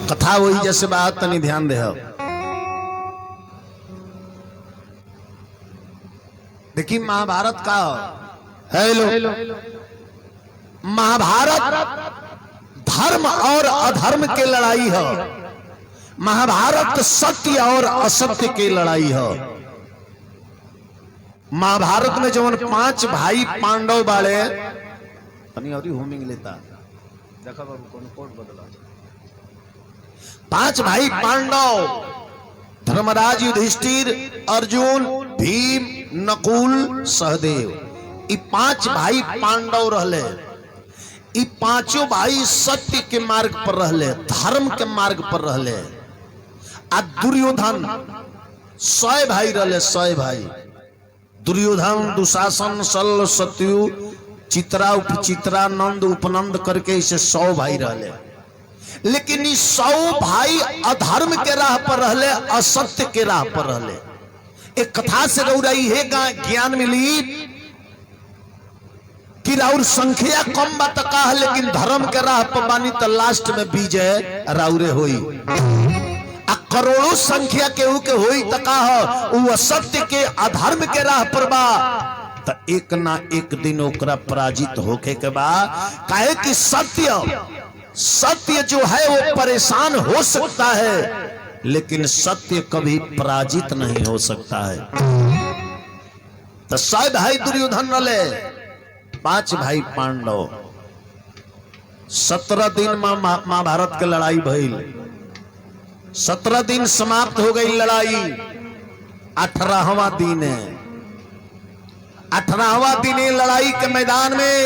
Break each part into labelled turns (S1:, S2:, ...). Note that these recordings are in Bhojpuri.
S1: कथा वही जैसे बात तनी ध्यान दे। देखिए महाभारत का हेलो महाभारत धर्म और अधर्म के लड़ाई है। महाभारत सत्य और असत्य की लड़ाई है। महाभारत में जवन 5 भाई पांडव बाड़े होमिंग लेता देखा बाबू कौन कोट बदला 5 भाई पांडव धर्मराज युधिष्ठिर अर्जुन भीम नकुल सहदेव ये 5 भाई पांडव रहले। ये पांचों भाई सत्य के मार्ग पर रहले, धर्म के मार्ग पर रहले। आ दुर्योधन 100 भाई रहले, 100 भाई दुर्योधन दुशासन सल सत्यु चित्रा उपचित्रा नंद उपनंद करके इसे 100 भाई रहले। लेकिन ये 100 भाई अधर्म के राह पर रहले, असत्य के राह पर रहले। एक कथा से गौराई है ज्ञान मिली कि राउर संख्या कम बात का है, लेकिन धर्म के राह पर बानी तो लास्ट में विजय राउरे होई। करोड़ों संख्या केहू के होई तका हो असत्य के अधर्म के राह पर बा तो एक ना एक दिन ओकरा पराजित होके के बा। काहे कि सत्य जो है वो परेशान हो सकता है, लेकिन सत्य कभी पराजित नहीं हो सकता है। तो 100 भाई दुर्योधन रले, 5 भाई पांडव। 17 दिन महाभारत के लड़ाई भइल। 17 दिन समाप्त हो गई लड़ाई। 18वां दिन है। 18वां दिन लड़ाई के मैदान में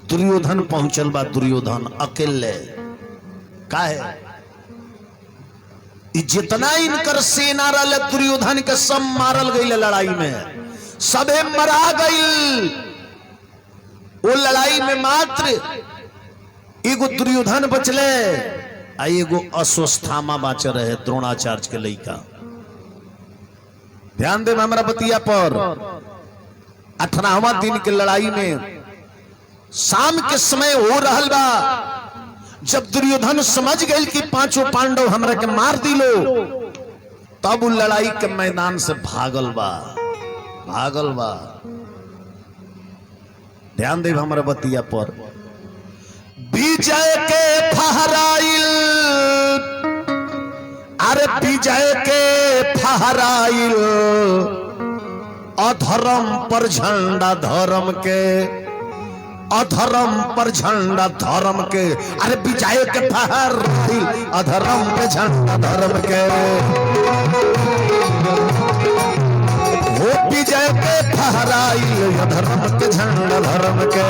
S1: दुर्योधन पहुंचल बा। दुर्योधन अकेले काहे जितना इनकर सेना रहे दुर्योधन के सब मारल गई लड़ाई में, सबे मरा गई। वो लड़ाई में मात्र एगो दुर्योधन बचले आ एगो अश्वत्थामा बाँच रहे, द्रोणाचार्य के लड़का। ध्यान दे हमारा बतिया पर। 18वां दिन के लड़ाई में शाम के समय हो रहल बा। जब दुर्योधन समझ गए कि 5 पांडव हमरा के मार दिलो, तब वो लड़ाई के मैदान से भागल बा। ध्यान दे हमारा बतिया पर। विजय के फहराइल, अरे विजय के फहराइल, अधर्म पर झंडा धर्म के, अधर्म पर झंडा धर्म के। अरे विजय के फहराइल, अधर्म पे झंडा धर्म के। वो विजय के फहराइल, अधर्म के झंडा धर्म के।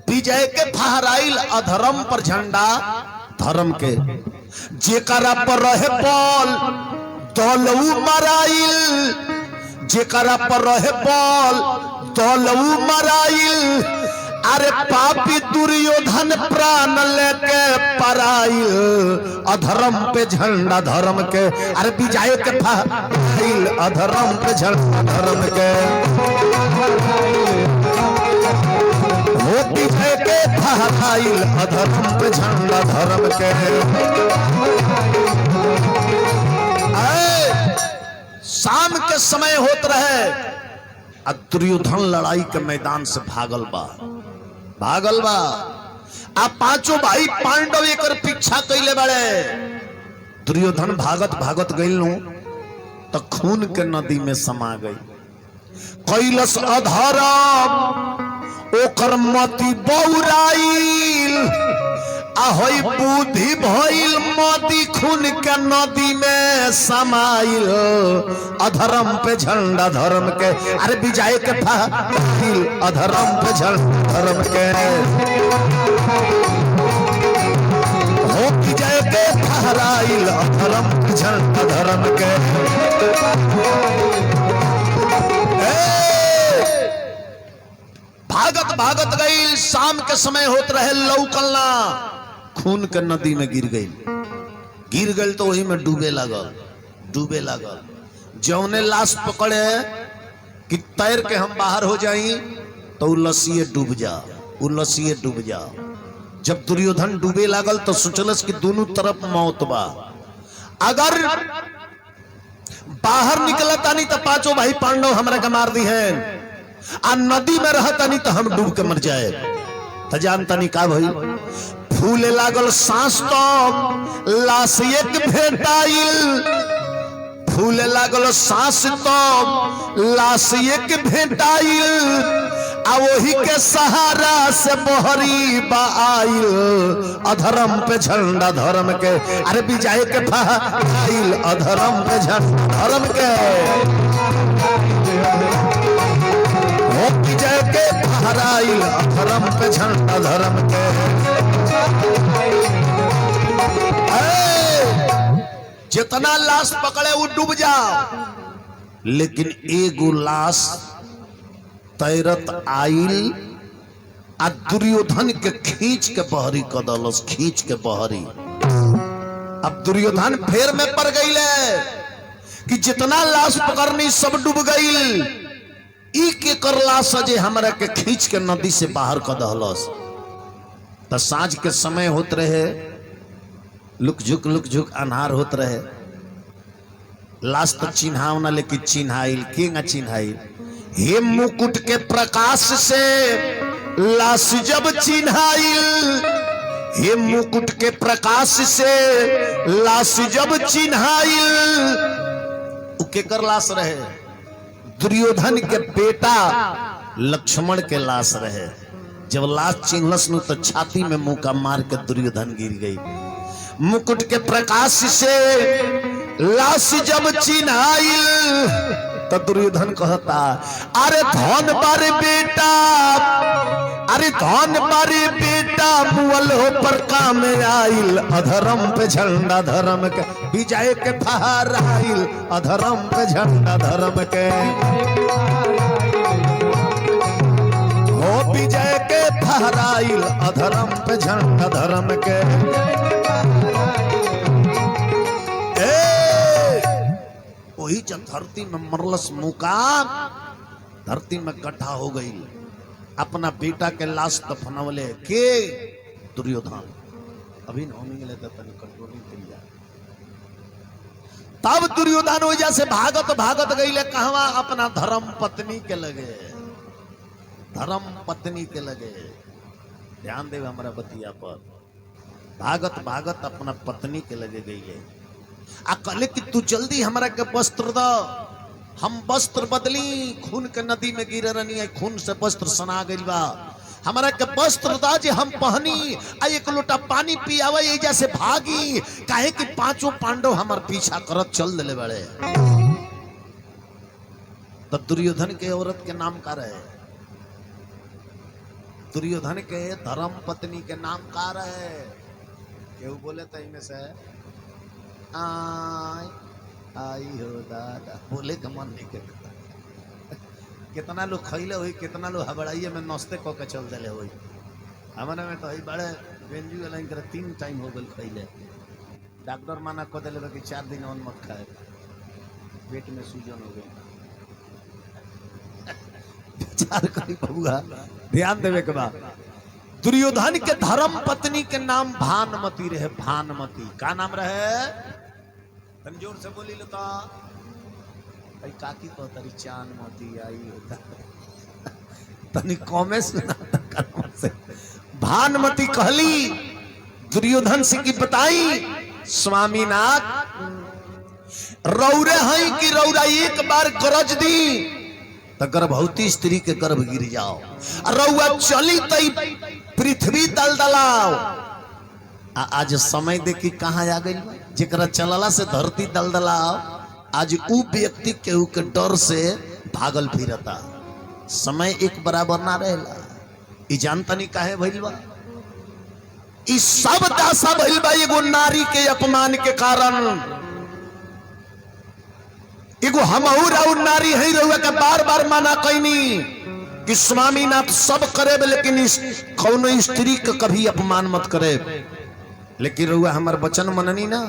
S1: विजय के फहराइल, अधर्म पर झंडा धर्म के। जेकरा पर रहे बल दलऊ मराइल, जेकरा पर रहे बल दलऊ मराइल। अरे पापी दुर्योधन प्राण लेके पराइल, अधर्म पे झंडा धर्म के। अरे विजय के फहराइल, अधर्म पे झंडा धर्म के। वो विजय के फहराइल, अधर्म पे झंडा धर्म के। शाम के समय होत रहे, दुर्योधन लड़ाई के मैदान से भागल बा। आ 5 भाई पांडव एकर पीछा कैले बड़े। दुर्योधन भागत भागत गइल तो खून के नदी में समा गई। कैलस अधर्म ओकर मति बौराइल, ahoy बुद्धि भइल मोदी खून के नदी में समाइल। अधर्म पे झंडा धर्म के। अरे विजय के फहराइल, अधर्म पे झंडा धर्म के। हो विजय के फहराइल, अधर्म पे झंडा धर्म के। भागत भागत गई। शाम के समय होत रहे, लौकलना खून के नदी में गिर गई तो वही में डूबे लागल। जौने लाश पकड़े कि तैर के हम बाहर हो जाई तो लसीए डूब जा। उलसिए डूब जाओ। जब दुर्योधन डूबे लागल तो सोचलस कि दोनों तरफ मौत बा, अगर बाहर निकलता नहीं तो पांचों भाई पांडव हमरा के मार दी है, आ नदी में रहता नहीं तो हम डूब के मर जाए। तो जानता नहीं का भाई फूले लागल सांस तो लाश एक भेटाइल, फूले लागल सांस तो लाश एक भेटाइल, आ वही के सहारा से बहरी बाइल, अधर्म पे झंडा धर्म के, अरे विजय के फहराइल, अधर्म पे झंडा धर्म के, विजय के फहराइल, अधर्म पे झंडा धर्म के। जितना लाश पकड़े वो डूब जाओ, लेकिन एगो लाश तैरत आइल आ दुर्योधन के खींच के बहरी कदलस, खींच के बहरी। अब दुर्योधन फेर में पड़ गई कि जितना लाश पकड़नी सब डूब गई, ई के कर लाश जे हमरा के खींच के नदी से बाहर कदलस। तो सांझ के समय होत रहे, लुक झुक अन्हार होत रहे, लाश तो चिन्हाव ना, लेकिन चिन्हाइल के ना चिन्हाइल, हे मुकुट के प्रकाश से लाश जब चिन्हाइल, हे मुकुट के प्रकाश से लाश जब चिन्हाइल, केकर लाश रहे? दुर्योधन के बेटा लक्ष्मण के लाश रहे। जब लाश चिन्हलस नु तो छाती में मुका मार के दुर्योधन गिर गई। मुकुट के प्रकाश से लाश जब चिन्हाइल तो दुर्योधन कहता, अरे धन बारे बेटा, अरे धन बारे बेटा, मुअल हो पर काम आइल, अधर्म पे झंडा धर्म के, विजय के फहराइल, अधर्म पे झंडा धर्म के, हो विजय के फहराइल, अधर्म पे झंडा धर्म के। वही जब धरती में मरलस मुका, धरती में गड्ढा हो गई। अपना बेटा के लाश दफनवले के दुर्योधन, अभी नौमी लेता तनी कंट्रोलिंग कर जा। तब दुर्योधन वजह से भागत भागत गईले कहवा, अपना धर्म पत्नी के लगे, धर्म पत्नी के लगे। ध्यान देव हमारा बतिया पर, भागत भागत अपना पत्नी के लगे गईले। आ कहले कि तू जल्दी हमरा के वस्त्र दो, हम वस्त्र बदली, खून के नदी में गिरे रहनी है, खून से वस्त्र सना गइल बा, हमरा के वस्त्र दा जे हम पहनी, आ एक लोटा पानी पियावे एजा से भागी, काहे कि पांचों पांडव हमार पीछा करत चल देले बड़े। तो दुर्योधन के औरत के नाम का रहे? दुर्योधन के धर्म पत्नी के नाम का रहे? केहू बोले तो इनमें से आई हो दादा, बोले का मन नहीं करता। कितना लोग खैले हुई, कितना लोग हबड़ाइये में नस्ते को के चल दिले हुई। हमारे में तो ही बड़े बेंजू लाइन कर 3 टाइम हो गल खैले, डॉक्टर माना को दिले कि 4 दिन और मत खाए, पेट में सूजन हो गई। विचार करी बबुआ, ध्यान देवे के बाद। दुर्योधन के धर्म पत्नी के नाम भानुमति रहे। भानुमति का नाम रहे? जोर से बोली लो तो काकी को तरी चांदमती आई होता तनी कौमे सुना से। भानुमति कहली दुर्योधन से की बताई, स्वामीनाथ रौरे हैं कि रौरा एक बार गरज दी तो गर्भवती स्त्री के गर्भ गिर जाओ, रौआ चली तई पृथ्वी दलदलाओ। आज समय देखी कहाँ आ गई, जेकरा चलला से धरती दलदलाओ। आज उ व्यक्ति केहू के डर से भागल फिरता, समय एक बराबर ना रहेला। ई जानता नहीं काहे भइल बा? ई सब दासा भइल बा एगो नारी के अपमान के कारण। एगो हमहू राउ नारी है, रहुआ के बार बार माना कैनी कि स्वामीनाथ सब करे, लेकिन कौनो स्त्री के कभी अपमान मत करे। लेकिन रहुआ हमार वचन मननी ना,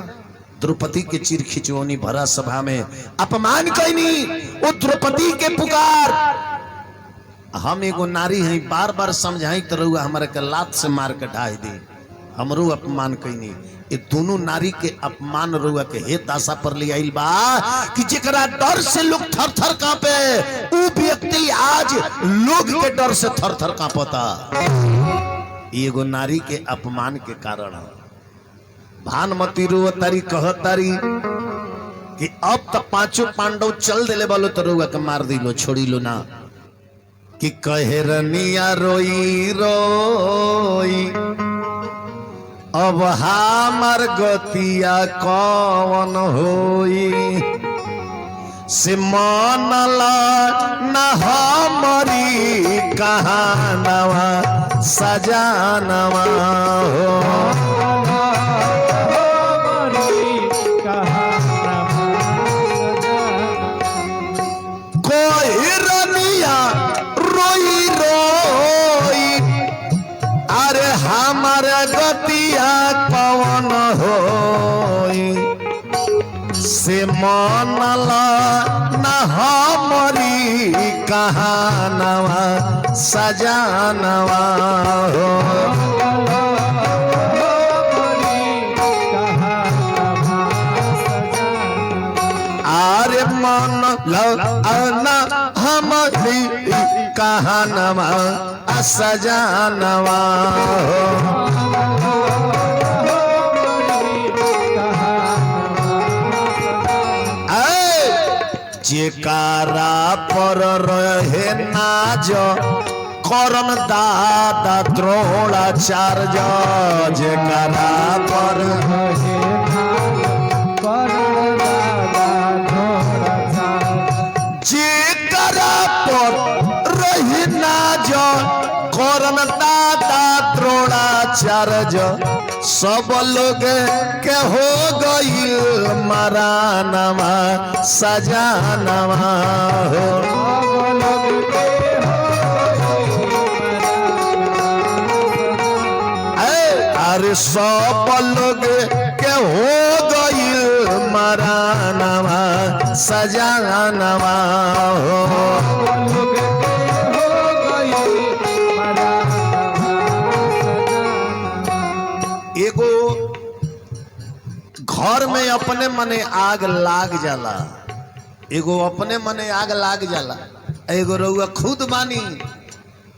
S1: द्रौपदी के चिर खिचवनी भरा सभा में अपमान कैनी। वो द्रौपदी के पुकार हम एगो नारी हैं, बार बार समझाई तो रहुआ हमारे के लात से मार के ढाई दी, हमरो अपमान कैनी। ये दोनों नारी के अपमान रहुआ के हेत आशा पर ले आइल बा कि जेकरा डर से लोग थर थर कांपे, वो व्यक्ति आज लोग के डर से थर थर कांपता। एगो नारी के अपमान के कारण भानुमती रो तारी कहतारी कि अब तक पांचों पांडव चल दिले बोलो तो रहुआ के मार दिलो, छोड़ी लो ना। कि कहे रनिया रोई रोई अब हमार गतिया कौन होई, से मनला न हमारी कहानवा सजानवा हो। कोई रनिया रोई रोई अरे हमार गतिया कौन होई, से मनला न हमारी कहानवा सजानवा हो। अरे मनला हमारी कहानवा सजानवा हो। जेकारा पर रहे नाज करन दादा द्रोणाचार्य, जेकारा पर जेकारा पर रहे नाज करन दादा द्रोणाचार्य, सब लोग के हो गईल मरानवा सजानवा हो। अरे सब लोग के हो गईल मरानवा सजानवा हो। एगो घर में अपने मने आग लाग जाला, एगो अपने मने आग लाग जाला, एगो रउआ खुद बानी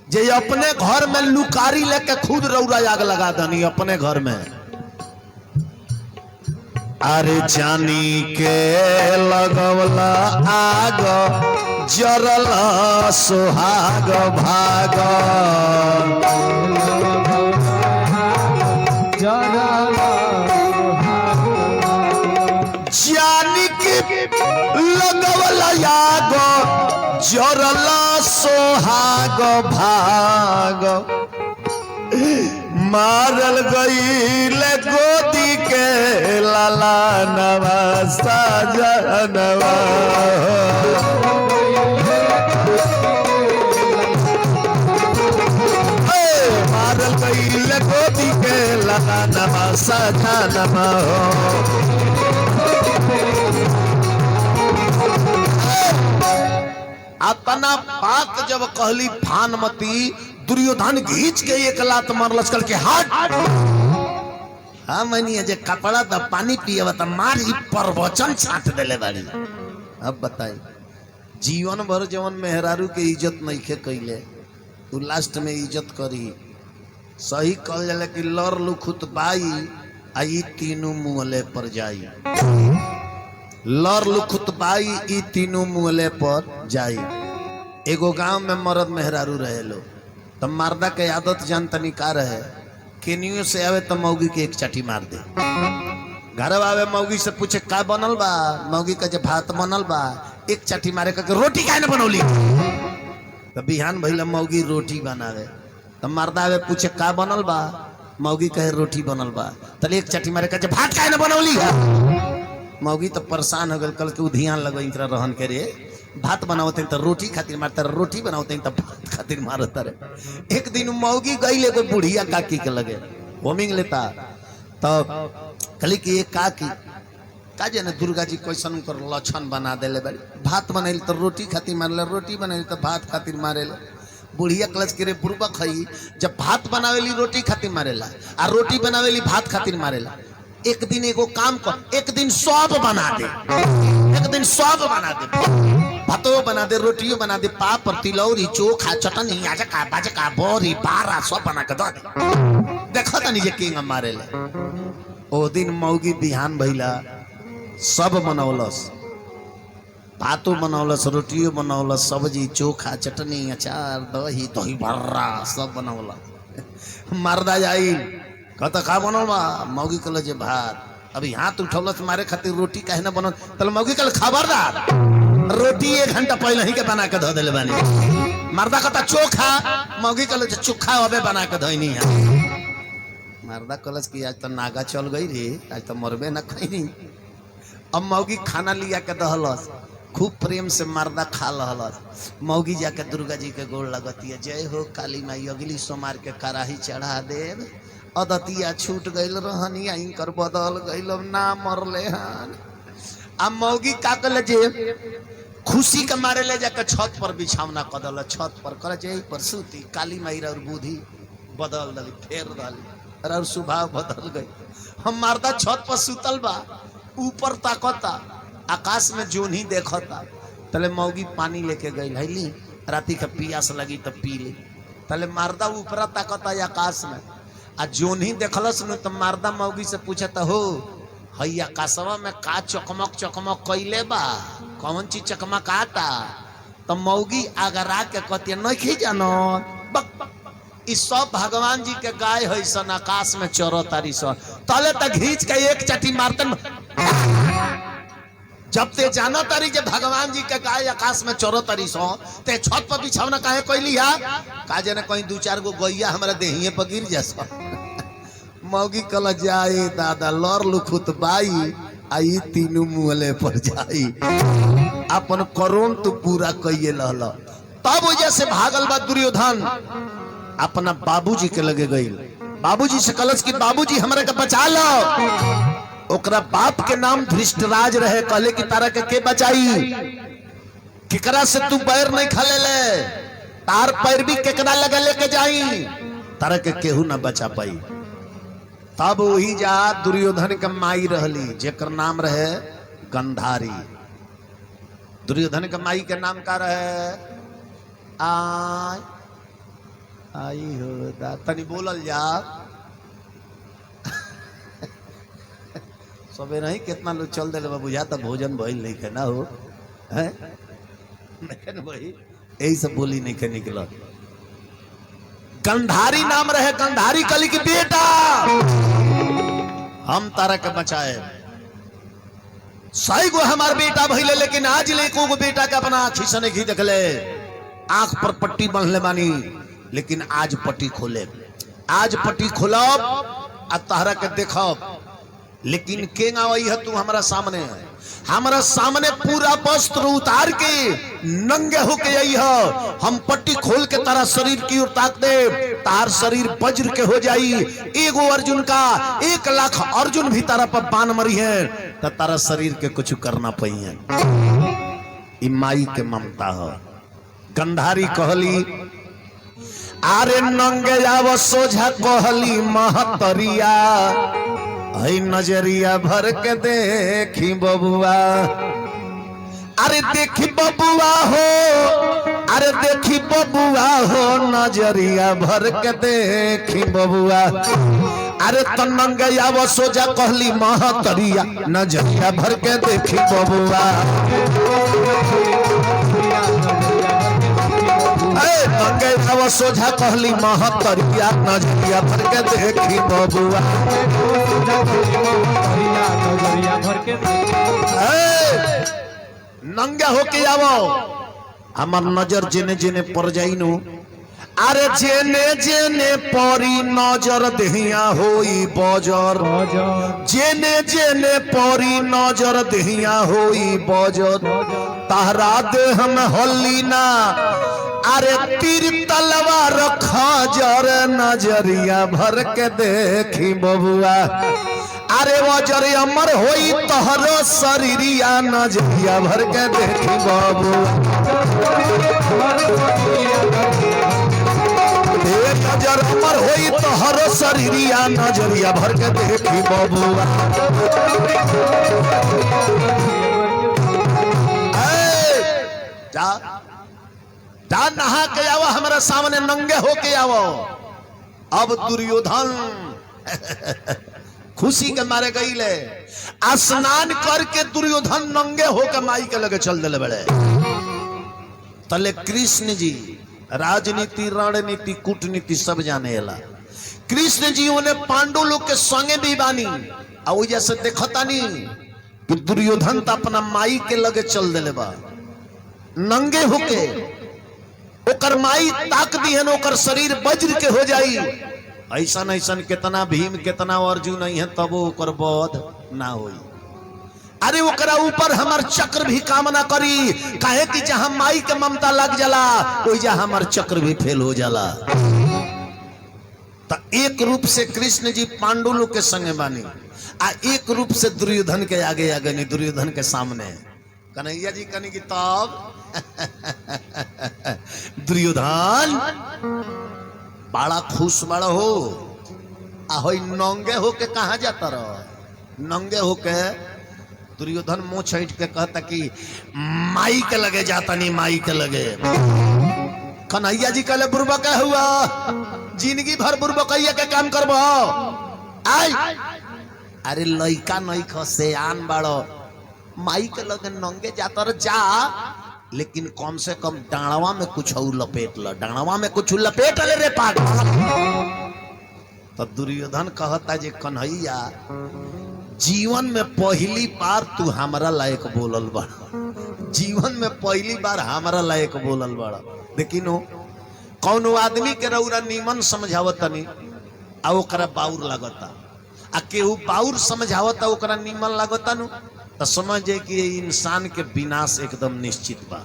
S1: जे अपने घर में लुकारी लेके खुद रउरा आग लगा दनी अपने घर में। अरे जानी के लगवला आग जरला सुहाग भाग, जानी के लगवला आग जरला सुहाग भाग, मारल गईल गोदी के लाला नवा सजनवा, मारल गईल गोदी के लाला नवा सजनवा हो। अपना बात जब कहली भानुमती, दुर्योधन घींच के एक लात मारलस, कल के हट। हाँ मनिए जे कपड़ा द पानी पिए त मारी प्रवचन छाट देले बाड़ी। अब बताई जीवन भर जवन मेहरारू के इज्जत नहीं खे कैले, तू लास्ट में इज्जत करी। सही कहल जाला कि लर लुखुत बाई आई तीनों मुहले पर जाई, लर लुखुत बाई ई तीनों मुहले पर जाई। एगो गांव में मर्द मेहरारू रहे लो, तब मर्दा के आदत जान तनी का रहे, केनियो से आवे तो मौगी के एक चाटी मार दे। घर आवे मौगी से पूछे का बनल बा, मौगी का भात बनल बा, एक चाटी मारे का रोटी काहे न बनौली। तो बिहान भइला मौगी रोटी बनावे, तब मर्दा आवे पूछे का बनल बा, मौगी कहे रोटी बनल बा, तले एक चाटी मारे का भात काहे न बनौली। मौगी तो परेशान हो गल, कल के ध्यान लगो रहन के रे, भात बनावते तो रोटी खातिर मारता, रोटी बनावते तो भात खातिर मारता रे। एक दिन मौगी गई कोई बुढ़िया काकी के लगे होमिंग लेता, तो कली की एक काकी का जाने दुर्गा जी कैसन कर लक्षण बना देले बाड़ी, भात बनैल तो रोटी खातिर मारले, रोटी बनैल तो भात खातिर मारेले। बुढ़िया क्लच के रे पूर्वा खाई जब भात बनावेली रोटी खातिर मारेला और रोटी बनावेली भात खातिर मारेला। एक दिन एगो काम कर, एक दिन सब बना दे, एक दिन सब बना दे, भातो बना दे, रोटियों बना दे, पापड़ तिलौरी चोखा चटनी आजका बाजका बोरी बारा सब बना के दे। देखो तनी जे किंग मारेले। ओ दिन मौगी बिहान भइला सब बनौलस, भातो बनौलस, रोटियों बनौलस, सब्जी चोखा चटनी अचार दही दही भर्रा सब बनौलस। मर्दा जाई कहता का बनल बा, मौगी कहल जे भात। अभी हाथ उठौलस मारे खातिर रोटी काहे ना बनल, तल मौगी कहल खबरदार रोटी 1 घंटा पहले ही के बना के धो देले बानी। मर्दा कहता चोखा, मौगी कहल जे चोखा अबे बना के धोइनी है। मर्दा कहलस कि आज तो नागा चल गई रे, आज तो मरबे ना खैनी। अब मौगी खाना लिया के दहलस, खूब प्रेम से मर्दा खा लहलस। मौगी जाके दुर्गा जी के गोड़ लगती है, जय हो काली माई, अगली सोमार के कराही चढ़ा देव। अदतिया छूट गईल रहनी इनकर बदल गईल ना मरले हन। अब मौगी का कल जे खुशी के मारे ले जाके छत पर बिछावना कदल, छत पर कर जे पर सूती काली माई और बुद्धि बदल दली, फेर दली और स्वभाव बदल गई। हम मर्दा छत पर सुतल बा, ऊपर ताकता, आकाश में जोन ही देखता। तले मौगी पानी लेके गई हैली, राती का पियास लगी तो पी ली। तले मर्दा ऊपर ताकता आकाश में, आ जोन ही देखलस न तो मर्दा मौगी से पूछता हो हई आकाशवा में का चकमक चकमक कैले बा, कौन चीज चकमक आता। तो मौगी आगरा के कहती नहीं जानो इस सब भगवान जी के गाय है सन आकाश में चरो तारी सन। तले तक घींच के एक चटी मारतन, जब ते जाना तारी जे भगवान जी के गाय आकाश में चरो तारी सो, ते छत पर बिछावना काहे कैली है, काजे ने कहीं 2-4 गो गैया हमारा देहिए पर गिर जैसा। मौगी कल जाए दादा लर लुखुत बाई आई तीनों मुहले पर जाई, अपन करोन तो पूरा कइए लहल। तब वजह से भागल बा दुर्योधन अपना बाबूजी के लगे गई। बाबूजी से कलश की बाबूजी हमरा के बचा लो। ओकरा बाप के नाम धृष्टराज रहे, कहले कि तारा के बचाई, केकरा से तू पैर नहीं खले ले, तार पैर भी केकरा लगे लेके जाई, तारा के केहू ना बचा पाई। तब वही जा दुर्योधन के माई रहली जेकर नाम रहे गंधारी। दुर्योधन के माई के नाम का रहे आई हो दा, तनी बोलल जा सबे नहीं कितना लोग चल दे बुझा तो भोजन भइल नहीं के ना हो है भाई, यही सब बोली नहीं के निकल। गंधारी नाम रहे, गंधारी कली की बेटा हम तारा के बचाए, सही गो हमार बेटा भइले, लेकिन आज ले को बेटा के अपना आँखी से नहीं देख ले, आंख पर पट्टी बांधले बानी, लेकिन आज पट्टी खोले, आज पट्टी खोलब आ तारा के देखब। लेकिन केंगा वही है तू हमारा सामने पूरा वस्त्र उतार के नंगे होके आई है, हम पट्टी खोल के तारा शरीर की ओर ताक दे, तार शरीर वज्र के हो जाई। एगो अर्जुन का 1 लाख अर्जुन भी तारा पर बाण मरी है तो तारा शरीर के कुछ करना पई है। ई माई के ममता है। गंधारी कहली आरे नंगे जाव सोझा कहली महतरिया, हई नजरिया भर के देखी बबुआ, अरे देखी बबुआ हो, अरे देखी बबुआ हो, नजरिया भर के देखी बबुआ। अरे तो नंगे जाव सोझा कहली महतरिया, नजरिया भर के देखी बबुआ। नंगे जाव सोझा कहली महतरिया, नजरिया भर के देखी बबुआ। नंगा होके आवो, हमार नजर जेने जेने पर जाइनु, अरे जेने जेने परी नजर देहिया होई बजर, जेने जेने परी नजर देहिया होई बजर, तारा देह में हल्ली ना, अरे तीर तलवार खजर, नजरिया भर के देखी बबुआ। अरे वजर अमर होई तोहरो शरीरिया, नजरिया भर के देखी बबुआ। अजर अमर होई तो हर शरीरिया नजरिया भर के देखी बबुआ। जा जा नहा के आओ हमारे सामने नंगे होके आओ। अब दुर्योधन खुशी के मारे गईले स्नान करके दुर्योधन नंगे होके माई के लगे चल दिले बड़े। तले कृष्ण जी राजनीति रणनीति कूटनीति सब जाने ला। कृष्ण जी उन्हें पांडु लोग के संगे भी बानी और जैसे देखता नहीं कि दुर्योधन तो अपना माई के लगे चल दिले बा नंगे होके। ओकर माई ताक दी है ओकर शरीर वज्र के हो जाई। ऐसा ऐसा कितना भीम कितना अर्जुन नहीं है तब ओकर बोध ना होई। अरे ओकरा ऊपर हमार चक्र भी काम ना करी काहे कि जहां माई के ममता लग जाला वही जहां हमार चक्र भी फेल हो जाला। तो एक रूप से कृष्ण जी पांडु लोग के संगे बानी आ एक रूप से दुर्योधन के आगे आगे नहीं दुर्योधन के सामने। कन्हैया जी कनी की तब दुर्योधन बड़ा खुश बड़ा हो आहो नंगे होके कहा जाता रहो। नंगे होके दुर्योधन मुंह छीट के कहता कि माई के लगे जाता नहीं माई के लगे। कन्हैया जी कहले बुरबा क्या हुआ जिंदगी भर बुरबकैया के काम करबो। आई अरे लइका नहीं खसे आन बड़ो माई के लगे नंगे जाता जा लेकिन कम से कम डाणवा में कुछ लपेट ल डाणवा में कुछ लपेट ले रे पागल। तो दुर्योधन कहता जे कन्हैया जीवन में पहली बार तू हमारा लायक बोलल बड़ा। जीवन में पहली बार हमारा लायक बोलल बड़ा। लेकिन कौन आदमी के रौरा नीमन समझावता नहीं आ ओकरा बाउर लगता आ केहू बाउर समझावता ओकरा नीमन लगता नु तो समझे कि इंसान के विनाश एकदम निश्चित बा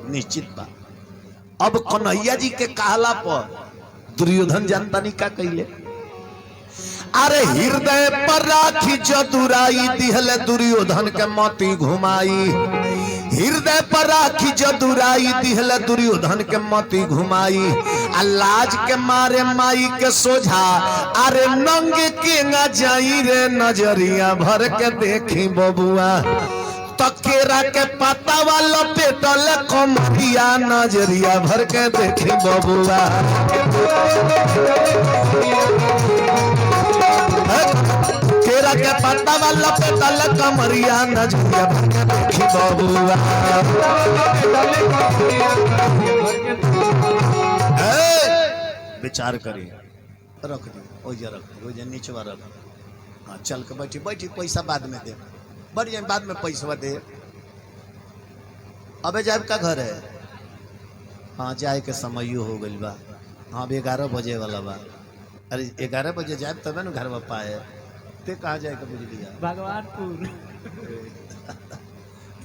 S1: निश्चित बा। अब कन्हैया जी के कहला पर दुर्योधन जानता नहीं का कइले। अरे हृदय पर राखी जदुराई दिहले दुर्योधन के मोती घुमाई। हृदय पर राखी जदुराई दिहले दुर्योधन के मोती घुमाई। लाज के मारे माई के सोझा अरे नंगे के न जाई रे नजरिया भर के देखी बबुआ। तकेरा के पत्ता वाला पेटल कमरिया नजरिया भर के देखी बबुआ। केरा के पत्ता वाला पेटल कमरिया नजरिया भर के देखी बबुआ। विचार करी रख दी ओजा रख दी ओजा नीचवा रख। हाँ चल के बैठी बैठी पैसा बाद में दे बढ़ जाए बाद में पैसा दे। अबे जाए का घर है। हाँ जाए के समय हो गई बा। हाँ 11 बजे वाला बा। अरे 11 बजे जाए तब न घर में पाए ते कहाँ जाए के बुझ लिया
S2: भगवानपुर।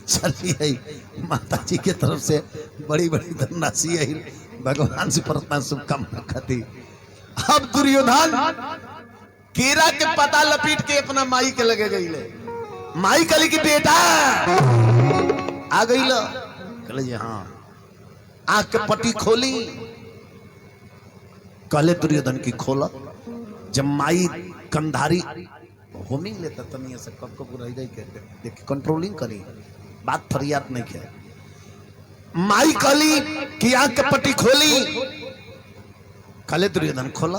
S1: चलिए माता जी के तरफ से बड़ी बड़ी धनराशि है भगवान से प्रार्थना शुभकामना खाती। अब दुर्योधन केरा के पता लपेट के अपना माई के लगे गई ले। माई कली की बेटा आ गई लो कहले जी हाँ आंख के पट्टी खोली। कहले दुर्योधन की खोला। जब माई कंधारी होमिंग लेता तनिया से कब कब रह गई देख कंट्रोलिंग करी बात फरियाद नहीं है। माई कली की आंख के पट्टी खोली। कहले दुर्योधन खोला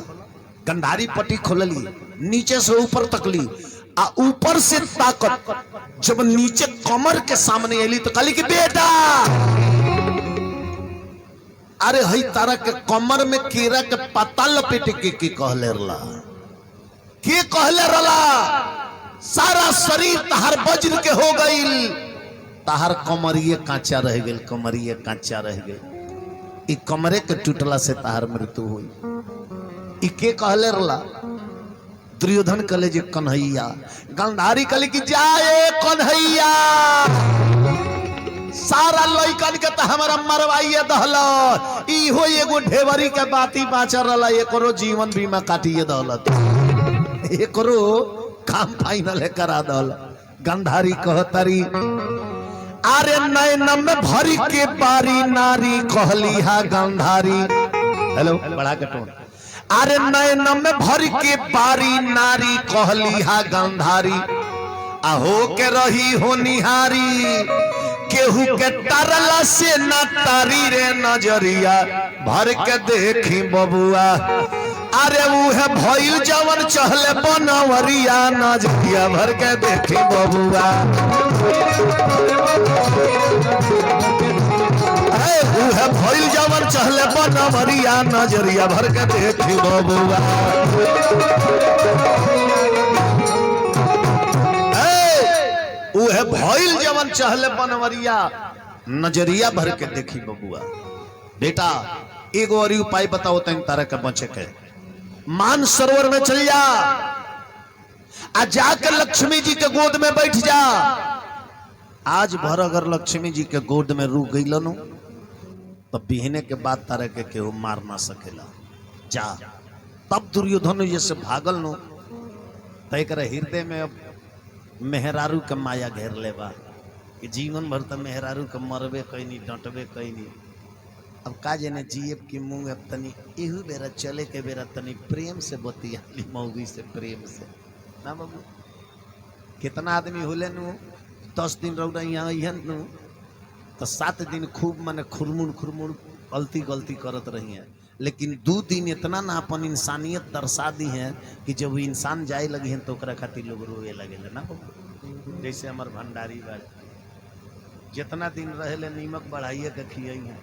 S1: गंधारी पट्टी खोलली नीचे से ऊपर तक ली आ ऊपर से ताकत जब नीचे कमर के सामने एली तो कहली कि बेटा अरे हई तारा के कमर में केरा के पत्ता लपेट के कहले रला के कहले रला सारा शरीर तहार वज्र के हो गईल तहार कमरिए कांचा रह गईल कमरिए कांचा रह गईल। ई कमरे के टूटला से तहार मृत्यु हुई। ई के कहले रला दुर्योधन कहले जे कन्हैया। गंधारी कहले कि जाए कन्हैया सारा लइकन के त हमरा मरवाइए दहला। इहो एगो ढेवरी के बाती बाचर रहला एकरो जीवन बीमा काटिए दहलत एकरो काम फाइनल करा दहल। गंधारी कहतरी अरे नैन में भरी के बारी नारी कहली हा गंधारी। हेलो बड़ा के टोन अरे नयन में भर के बारी नारी कहली हा गंधारी आहो के रही हो निहारी केहू के तरला से न तारी रे नजरिया भर के देखी बबुआ अरे वो है भइल जवन चहले बनवरिया नजरिया भर के देखी बबुआ वो है भइल जवन चहले बनवरिया नजरिया भर के देखी बबुआ वो है भइल जवन चहले बनवरिया नजरिया भर के देखी बबुआ। बेटा एगो और उपाय बताओ तन तारा के बचे के मान सरोवर में चल जा आ जाकर लक्ष्मी जी के गोद में बैठ जा। आज भर अगर लक्ष्मी जी के गोद में रुक गई लो तो बिहने के बाद तारा के केहू मार ना सकेला जा। तब दुर्योधन जैसे भागल नो तय करे हृदय में अब मेहरारू के माया घेर लेबा कि जीवन भर तो मेहरारू के मरबे कहीं नहीं डटबे कहीं नहीं। अब का जने जीएब की मुंह अब तनी एहू बेरा चले के बेरा तनी प्रेम से बतियाली मौगी से प्रेम से ना बाबू। कितना आदमी होले नु 10 दिन रौदा यहाँ अहन नु तो 7 दिन खूब माने खुरमुन खुरमुन गलती गलती करत रही है, लेकिन 2 दिन इतना ना अपन इंसानियत दर्शा दी है कि जब इंसान जाए लगी है तो ओकरा खातिर लोग रोए लगे ना बाबू। जैसे हमार भंडारी बा जितना दिन रहे नीमक बढ़ाइए के खियाई है,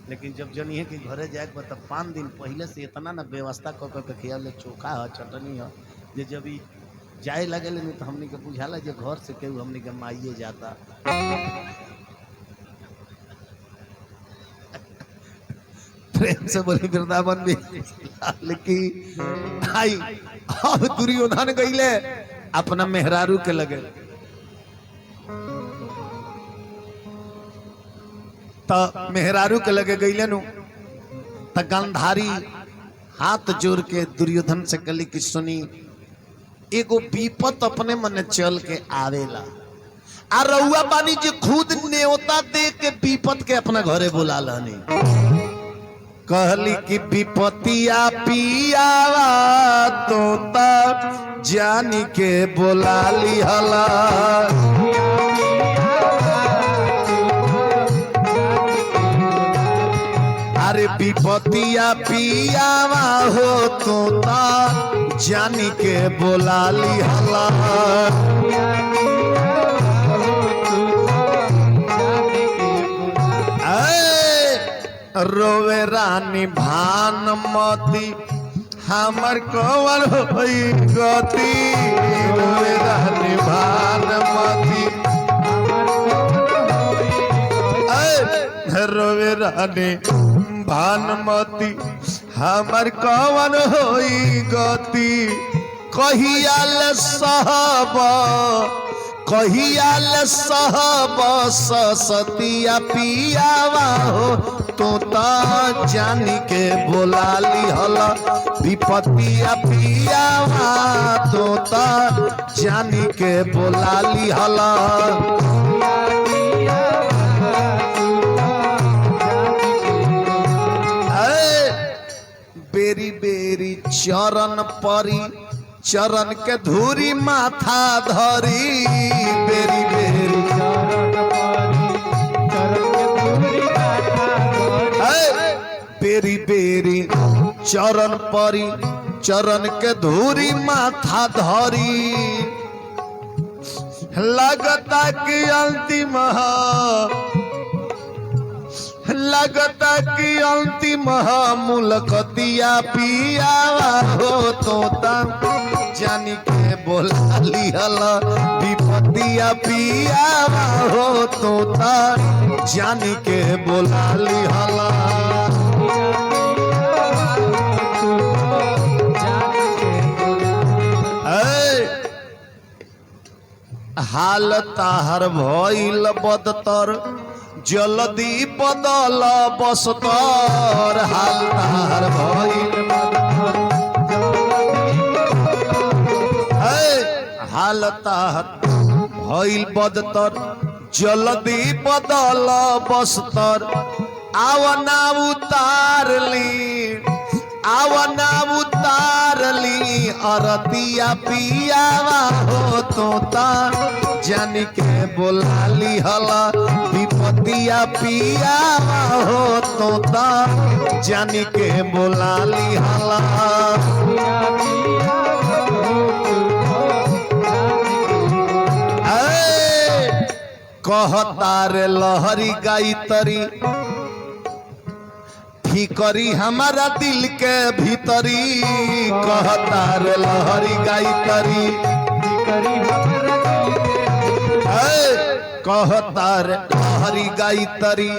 S1: लेकिन जब जनिए कि घरे जाए तब 5 दिन पहले से इतना ना व्यवस्था कर के खिया ले चोखा है चटनी है जे जब जाए लगे नहीं तो हमने के बुझाला जो घर से केहू हमने के माइए जाता। प्रेम से बोली वृंदावन भी लेकिन आई अब दुर्योधन गईले अपना मेहरारू के लगे तो मेहरारू के लगे गईले नु तो गंधारी हाथ जोड़ के दुर्योधन से कली की सुनी एगो विपत अपने मन चल के आवेला आ रउआ बानी जी खुद न्योता दे के विपत के अपना घरे बुला लानी। कहली कि विपतिया पियावा तोता जानी के बोला ली हला अरे विपतिया पियावा हो तोता जानी के बोला ली हला रोवे रानी भानुमती हमर कवर होई गति रोवे रानी भानुमती रोवे रानी भानुमती हमर कवर होई गति कहियाल सहब सतिया पियावा हो तोता जानी के बोला ली हला विपतिया पियावा तोता जानी के बोला ली हला बेरी बेरी चरण परी चरण के धूरी माथा धरी बेरी बेरी बेरी बेरी चरण परी चरण के धूरी माथा धरी लगता कि अंतिम मुलकतिया पियावा हो तोता जानी के बोला ली हला विपतिया पियावा हो तोता जानी के बोला ली हला हाल ताहर भइल बदतर जल्दी बदल बसतर हाल ताहर भइल हाल ताहर भइल बदतर जल्दी बदल बसतर आवना उतार ली आवना उतार अरतिया पियावा हो तोता जानी के बोलाली हला विपतिया पियावा हो तोता जानी के बोलाली हला कहतार लहरी गाई तरी फिकरी हमारा दिल के भीतरी कहतार लहरी गाई तरी कहतार लहरी गाई तरी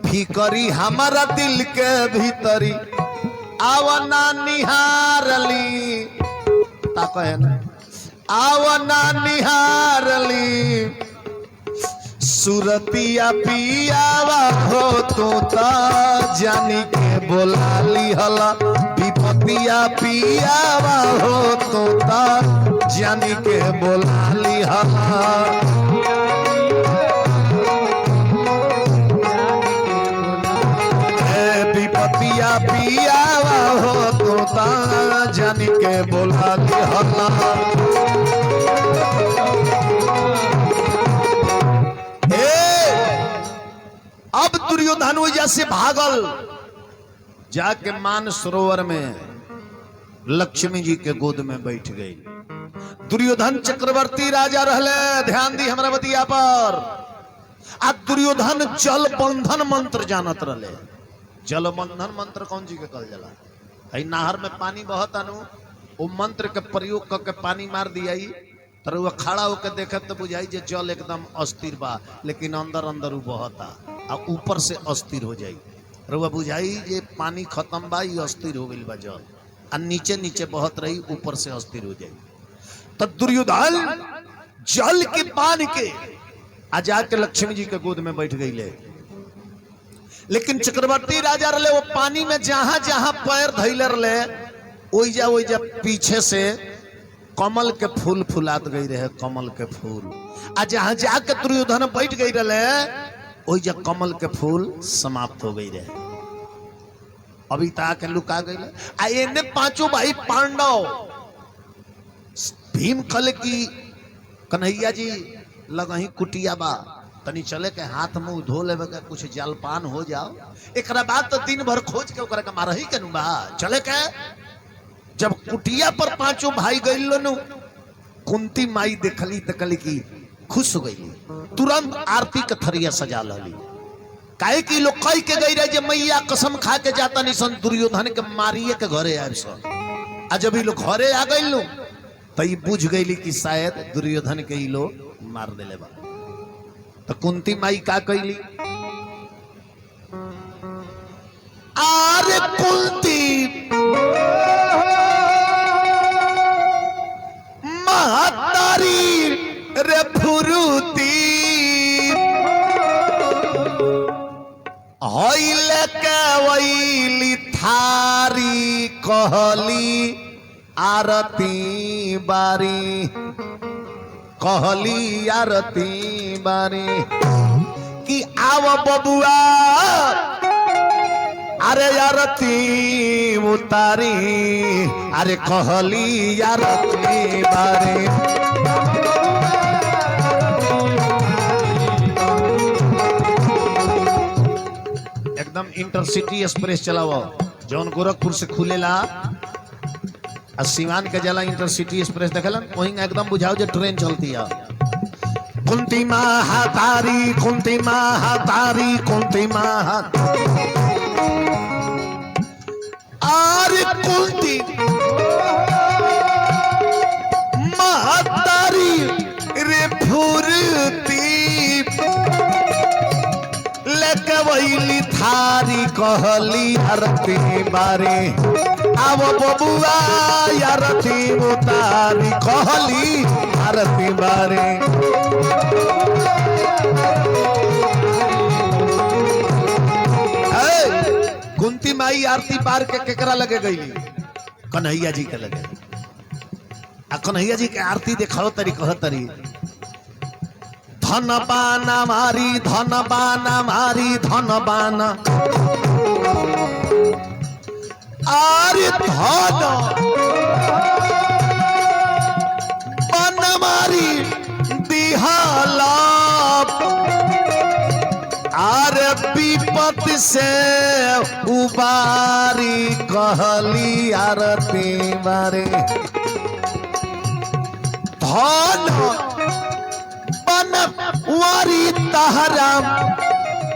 S1: फिकरी हमारा दिल के भीतरी आवना निहारली ताको है ना आवना निहारली सुरतिया पियावा हो तोता जानी के बोलाली हला विपतिया पियावा हो तोता जानी के बोलाली हला विपतिया पियावा हो तोता जानी के बोलाली हला अब दुर्योधन वजह से भागल जाके मान सरोवर में लक्ष्मी जी के गोद में बैठ गई। दुर्योधन चक्रवर्ती राजा रहले, ध्यान दी हमरा बतिया पर। आ दुर्योधन जल बंधन मंत्र जानत रहले। जल बंधन मंत्र कौन जी के कल जला है? नहर में पानी बहता नु वो मंत्र के प्रयोग करके पानी मार दिया तर वो खड़ा होकर देखत तो बुझाई जे जल एकदम अस्थिर बा, लेकिन अंदर अंदर वो बहता आ ऊपर से अस्थिर हो जाई। रुआ बुझाई जे पानी खत्म बा, ये अस्थिर हो गई बा जल, आ नीचे नीचे बहत रही, ऊपर से अस्थिर हो जाई। तो दुर्योधन जल के पान के आ जाके लक्ष्मी जी के गोद में बैठ गई ले। लेकिन चक्रवर्ती राजा रले वो पानी में जहां जहां पैर धैले रले ओइजा पीछे से कमल के फूल फुलात गई रहे, कमल के फूल। आ जहां जाके दुर्योधन बैठ गई रहे ओइजा कमल के फूल समाप्त हो गई रहे। अभी तक लुका गई। आ एने पांचों भाई पांडव भीम कल की कन्हैया जी लगही कुटिया बा, तनी चले के हाथ मुंह धो लेवे के कुछ जलपान हो जाओ। एक बाद तो दिन भर खोज के ओकरा के मारही के नु बा चले के। जब कुटिया पर पांचों भाई गई लो, कुंती माई देखली तो कली की खुश हो गई, तुरंत आरती के थरिया सजा ली। काहे की लोग कह के गई रहे जे मैया कसम खा के जाता नहीं सन दुर्योधन के मारिए के घरे आए सन। आ जब ये लोग घरे आ गई लो तो ये बुझ गई कि शायद दुर्योधन के ही लोग मार देले बा। तो कुंती माई का कहली, आरे कुंती महतारी रे फुरुती होइले के वैली थारी कहली आरती बारी, कहली आरती बारी कि आव बबुआ अरे आरती उतारी, अरे कहली आरती बारी। एकदम इंटरसिटी एक्सप्रेस चलाओ जौन गोरखपुर से खुलेला आ सिवान के जला इंटरसिटी एक्सप्रेस देखलन वहीं एकदम बुझाओ जो ट्रेन चलती है। कुंती महातारी कुंती महातारी कुंती महातारी आरे कुंती महातारी रे फुरती लेके वैली थारी कहली आरती बारे, आव बबुआ आरती उतारी कहली आरती बारे। कुंती माई आरती पार के केकरा लगे गई? कन्हैया जी के लगे। आ कन्हैया जी के आरती देखाओ तरी कह तरी, धन बाना मारी धन बाना मारी धन बाना आरे धन से उबारी कहली आरती बारे धन बनवारी तहरा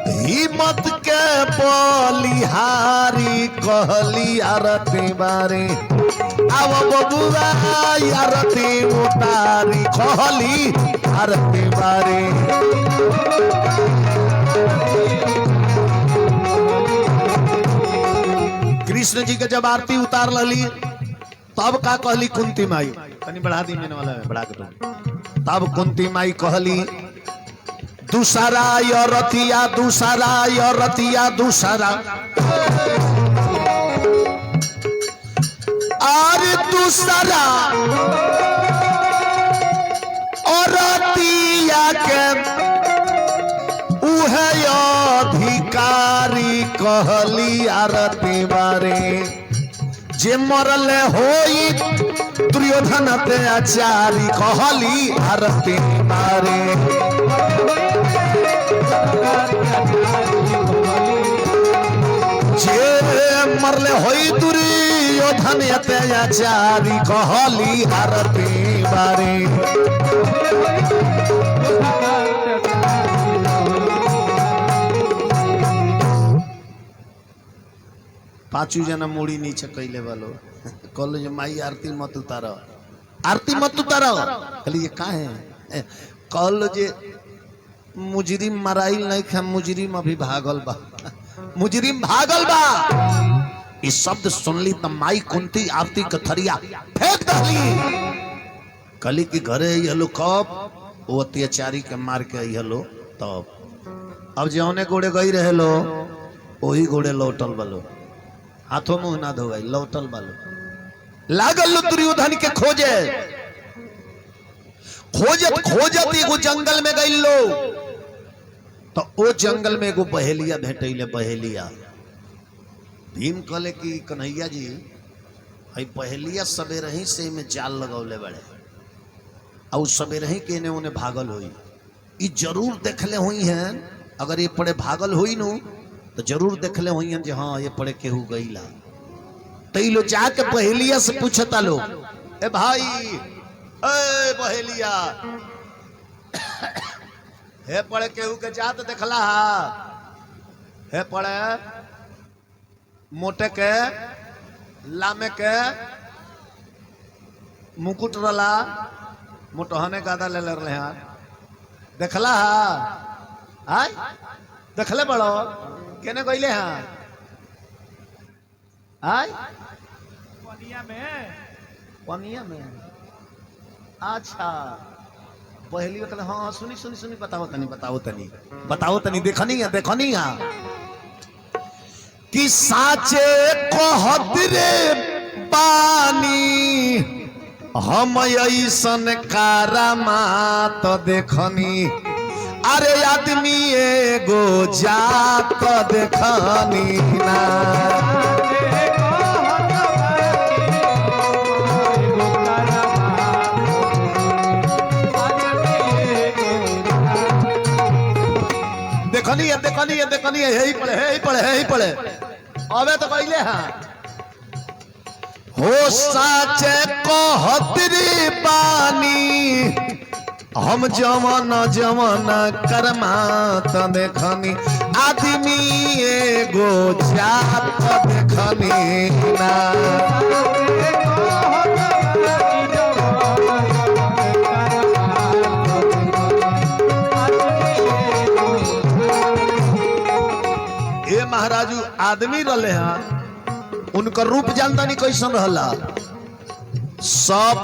S1: हिम्मत के बलिहारी कहली आरती बारे अब बबुआ आरती उतारी कहली आरती बारे कृष्ण जी के जब आरती उतार लली तब का कहली कुंती माई तनी बढ़ा दी मैंने वाला बढ़ा के तब कुंती माई कहली दूसरा यो रतिया दूसरा यो रतिया दूसरा और दूसरा और रतिया के उहे अधिकारी कहली आरती बारे जे मरले होई दुर्योधन ते आचारी कहली आरती बारे जे मरले होई दुर्योधन ते आचारी कहली आरती बारे पांचू जना मुड़ी नीचे कैले वालो कहलो जे माई आरती मत उतारो कहली ये का है कहलो जे मुजरिम मराइल नहीं खे मुजरिम अभी भागल बा मुजरिम भागल बा इस शब्द सुनली त माई कुंती आरती के थरिया फेंक दली कहली कि घरे हलो कब वो अत्याचारी के मार के हलो तब अब जौने गोड़े गई रहे लो वही गोड़े लौटल बलो हाथों मुंह ना धोवाई लौटल बालो लागल दुर्योधन के खोजे खोजत खोजत एगो जंगल में गई लो तो ओ जंगल में एगो बहेलिया भेटैले बहेलिया भीम कहले कि कन्हैया जी हई बहेलिया सबेरे ही से में जाल लगौले बड़े और सबेरे ही के ने उन्हें भागल हुई ई जरूर देखले हुई हैं अगर ये पड़े भागल हुई नु तो जरूर देखले हुई हैं जी हाँ ये पड़े केहू गईला तो लो जाके बहेलिया से पूछता लो ए भाई ए बहेलिया हे पड़े केहू के जात देखला हे पड़े मोटे के लामे के मुकुट रला मोटहने गादा ले रहे हैं देखला हाय देखले बड़ो केने गईले हैं हाय पनिया में अच्छा पहली कहले हाँ सुनी सुनी सुनी बताओ तनी देखनी है कि साचे कहत रे पानी हम ऐसन करामात देखनी अरे आदमी एगो जात देखनी ना देखनी है यही पड़े अबे तो कहले हाँ हो साचे कहत रे पानी हम जवन करमात देखनी आदमी एगो जात देखनी ना ये महाराजू आदमी रहे हैं उनका रूप जानता नहीं कैसन रहला सब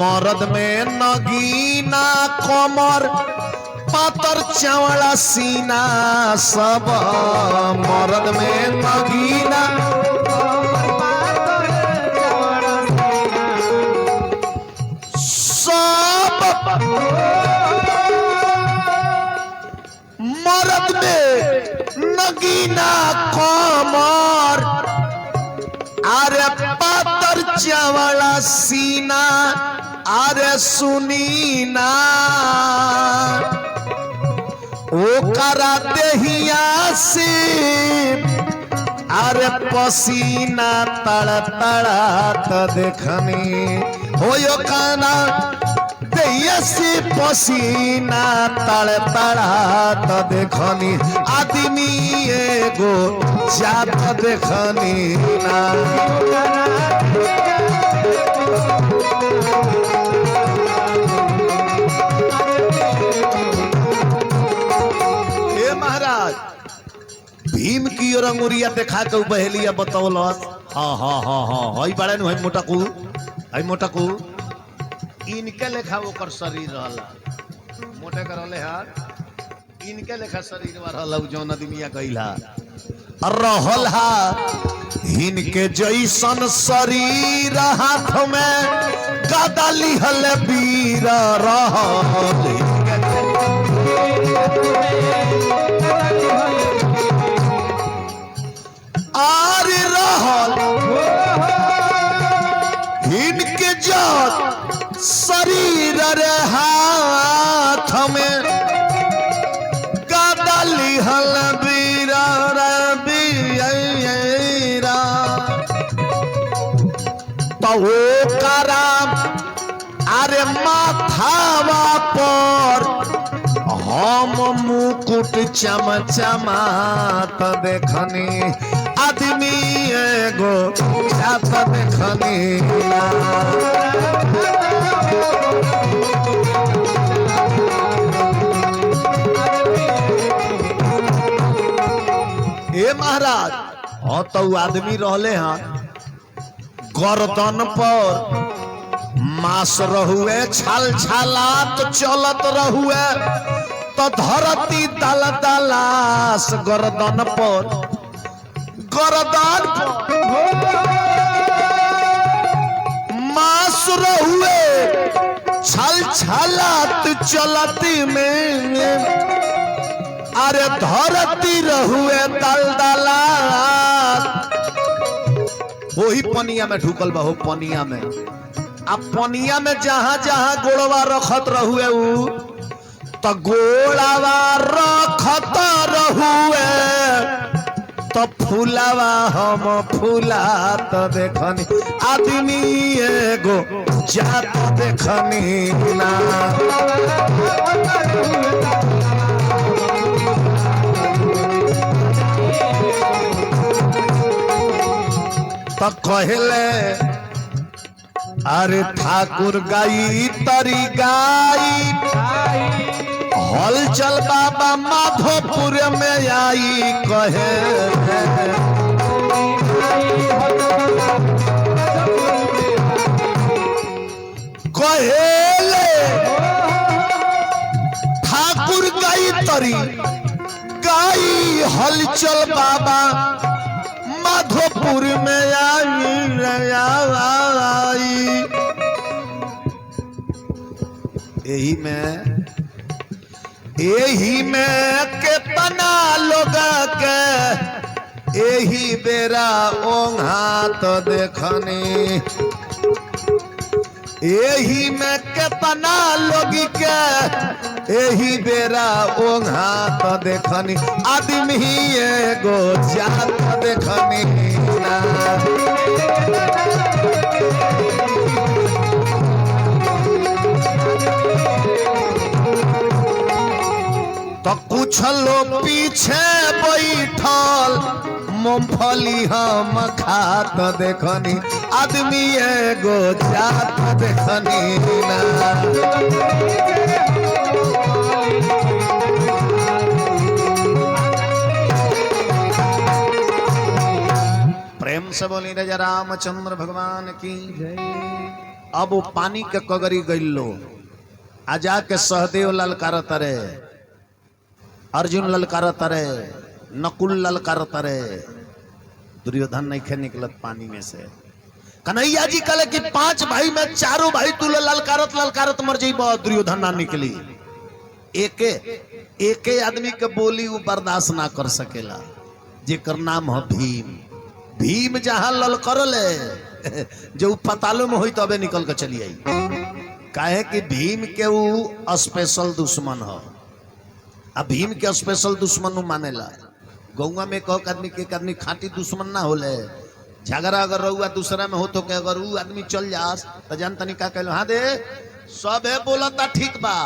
S1: मर्द में नगीना कमर पातर चावड़ा सीना सब मर्द में नगीना सब मर्द में नगीना कमर अरे पातर चावड़ा सीना अरे सुनी ना ओ करा देहिया से अरे पसीना तड़ तड़ात देखनी हो यो काना देहिया से पसीना तड़ तड़ात देखनी आदमी एगो जात देखनी ना महाराज भीम की और अंगुरिया देखा के बहेलिया बतौलस हाँ हाँ हाँ हाँ हई बड़े नु हई मोटकू इनके लेखा ओकर शरीर रहला मोटे करले हां इनके लेखा शरीर रहला जौन आदमिया कइला रहल हा इनके जैसन शरीर हाथ में गदा लिहल वीर रहल आर रहल इनके जात शरीर रे हाथ में गदा लिहल वीरा रबीरा तो कराम अरे माथावा पर हम मुकुट चमचमात देखनी आदमी एगो जात देखनी ए महाराज हाँ तो आदमी रहले हाँ गर्दन पर मास रहुए छल छलात चलत रहुए तो धरती दल दलास गर्दन पर मास रहुए छल छलात चलती में अरे धरती रहुए दल दलात वही पनिया में ढुकल बा हो पनिया में अब पनिया में जहां जहां गोड़वा रखत रहुए उ तो गोड़वा रखत रहुए तो फूलावा हम फूलात देखनी आदमी एगो जात देखनी ना तो कहले अरे ठाकुर गाई तरी गाई हल चल बाबा माधोपुर में आई कहे कहेले ठाकुर गाई तरी गाई हल चल बाबा माधोपुर में आई यही में कितना लोग के यही बेरा ओंघा तो देखनी यही में कितना लोग के यही बेरा ओंघा तो देखनी आदमी एगो जात देखनी ना तो कुछ लोग पीछे बैठल मूंगफली हम खात देखनी आदमी एगो जात देखनी ना प्रेम से बोली राजा रामचंद्र भगवान की जय। अब वो पानी के कगरी गइलो आ जाके सहदेव ललकार तरे अर्जुन ललकार तरे नकुल ललकार तरे दुर्योधन नहीं खे निकलत पानी में से कन्हैया जी कहले कि 5 भाई में चारों भाई तू ललकारत ललकारत मर जाइब दुर्योधन ना निकली एके आदमी के बोली वो बर्दाश्त ना कर सकेला जेकर नाम है भीम। भीम जहां ललकर ले जो पतालो में हुई तबे निकल के चली आई काहे कि भीम के वो स्पेशल दुश्मन हो अब भीम के स्पेशल दुश्मन मानेला। गौवा में कह आदमी के एक आदमी खाटी दुश्मन ना होले। झगड़ा अगर रहुआ दूसरा में हो तो के अगर वो आदमी चल जास तो जान तनी का कहलो हाँ दे सब है बोलता ठीक बा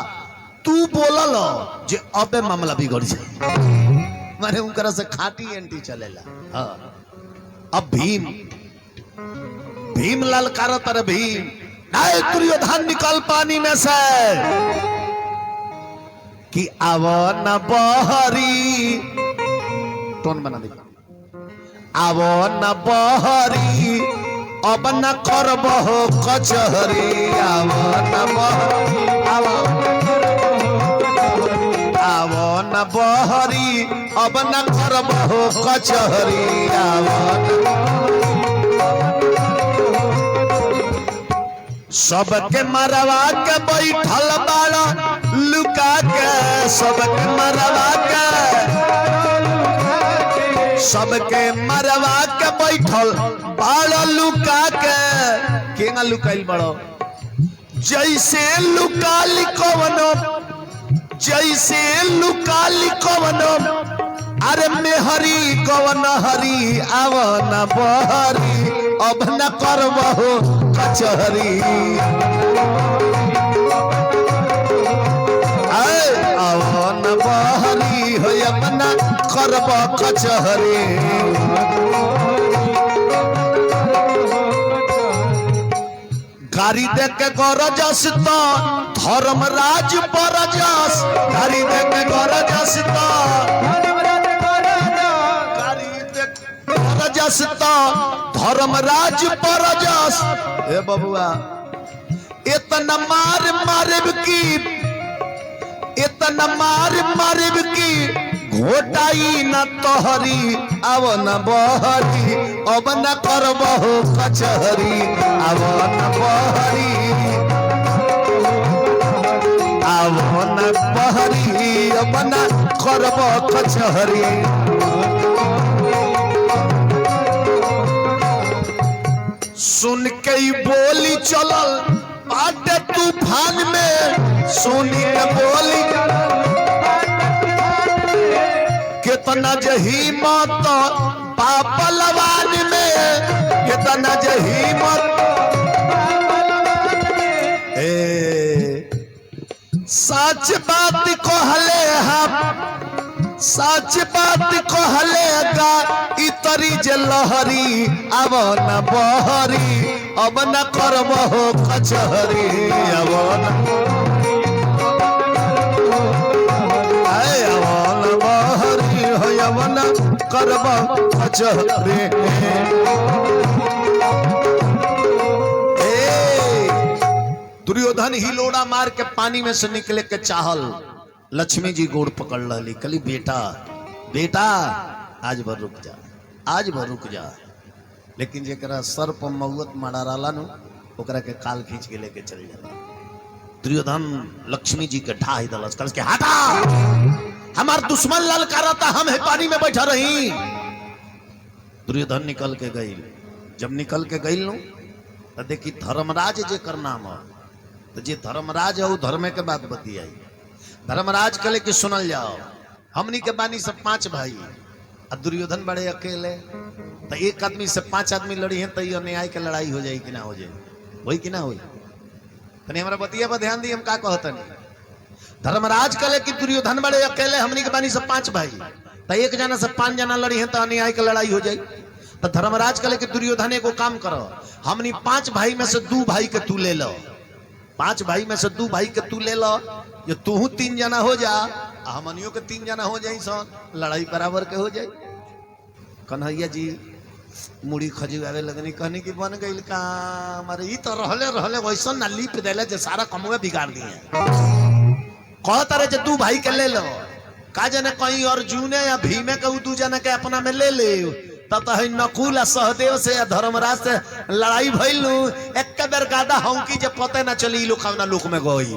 S1: तू बोलल जे अबे मामला बिगड़ जाए माने उनकरा से खाटी एंटी चलेला। हाँ अब भीम ललकार तर भीम नाय दुर्योधन निकल पानी में से कि आवो न बहरी टोन बना दे आवो न बहरी अब न करबहो कचहरी आवो न बहरी आवो न बहरी अब न करबहो कचहरी आवो सबके मरवा के बैठल बाड़ा लुका के सबके मरवा के बैठल बाड़ा लुका के केना लुकाइल बड़ो जैसे लुकाली कवनो अरे मेहरी कवन हरी आवन बहरी अब न करबहो कचहरी आवन बहरी हो अब न करब कचहरी। गाड़ी दे के गरजस तो धर्मराज बरजस गाड़ी दे के गरजस तो धर्मराज बरजस ए बबुआ इतना मार की घोटाई न तोहरी अब न बहरी अब न करबहो कचहरी अब न बहरी अब न करब कचहरी। सुन के बोली चलल बाटे तूफान में सुन के बोली कितना जहीमत पापलवान में कितना जहीमत सच बात कहले गा इतरी जे लहरी अब न बहरी अब न करबहो कचहरी अब न बहरी हो अब न करबहो कचहरी। दुर्योधन हिलोड़ा मार के पानी में से निकले के चाहल लक्ष्मी जी गोड़ पकड़ ली कली बेटा आज भर रुक जा लेकिन जेकरा सर पर मौत मारा रहा नु ओकरा के काल खींच के लेके चल जाला। दुर्योधन लक्ष्मी जी के ढा दलस कल के हटा हमार दुश्मन ललकारता हम है पानी में बैठा रही। दुर्योधन निकल के गई जब निकल के गई नु तो देखी धर्मराज जे कर नाम है तो जे धर्मराज है वो धर्मे के बात बतियाई। धर्मराज कले कि सुनल जाओ हमनी के बानी सब 5 भाई और दुर्योधन बड़े अकेले तो एक आदमी से 5 आदमी लड़ी है तो ये न्याय के लड़ाई हो जाए कि ना हो जाए वही कि ना हो तनी हमारा बतिया पर ध्यान दी हम का कहतनी। धर्मराज कले कि दुर्योधन बड़े अकेले हमनी के बानी सब 5 भाई तो एक जना से 5 जना लड़ी है तो अन्याय के लड़ाई हो जाए। तो धर्मराज कले कि दुर्योधन एगो काम करो हमनी 5 भाई में से 2 भाई के तू ले लो 5 भाई में से 2 भाई के तू ले लो जो तू 3 जना हो जा हमनियों के 3 जना हो जाई सन लड़ाई बराबर के हो जाए। कन्हैया जी मुड़ी खजुआवे लगनी कहनी कि बन गई काम अरे ई तो रहले वैसा ना लिप देले जे सारा कमवे बिगाड़ दिए कहता रहे जे 2 भाई के ले लो का जाने कहीं अर्जुन या भीमे के 2 जना के अपना में ले ले तब नकुल आ सहदेव से या धर्मराज से लड़ाई भइल एक बेर गादा हौकी जे पते ना चली लोग कवना लोक में गई।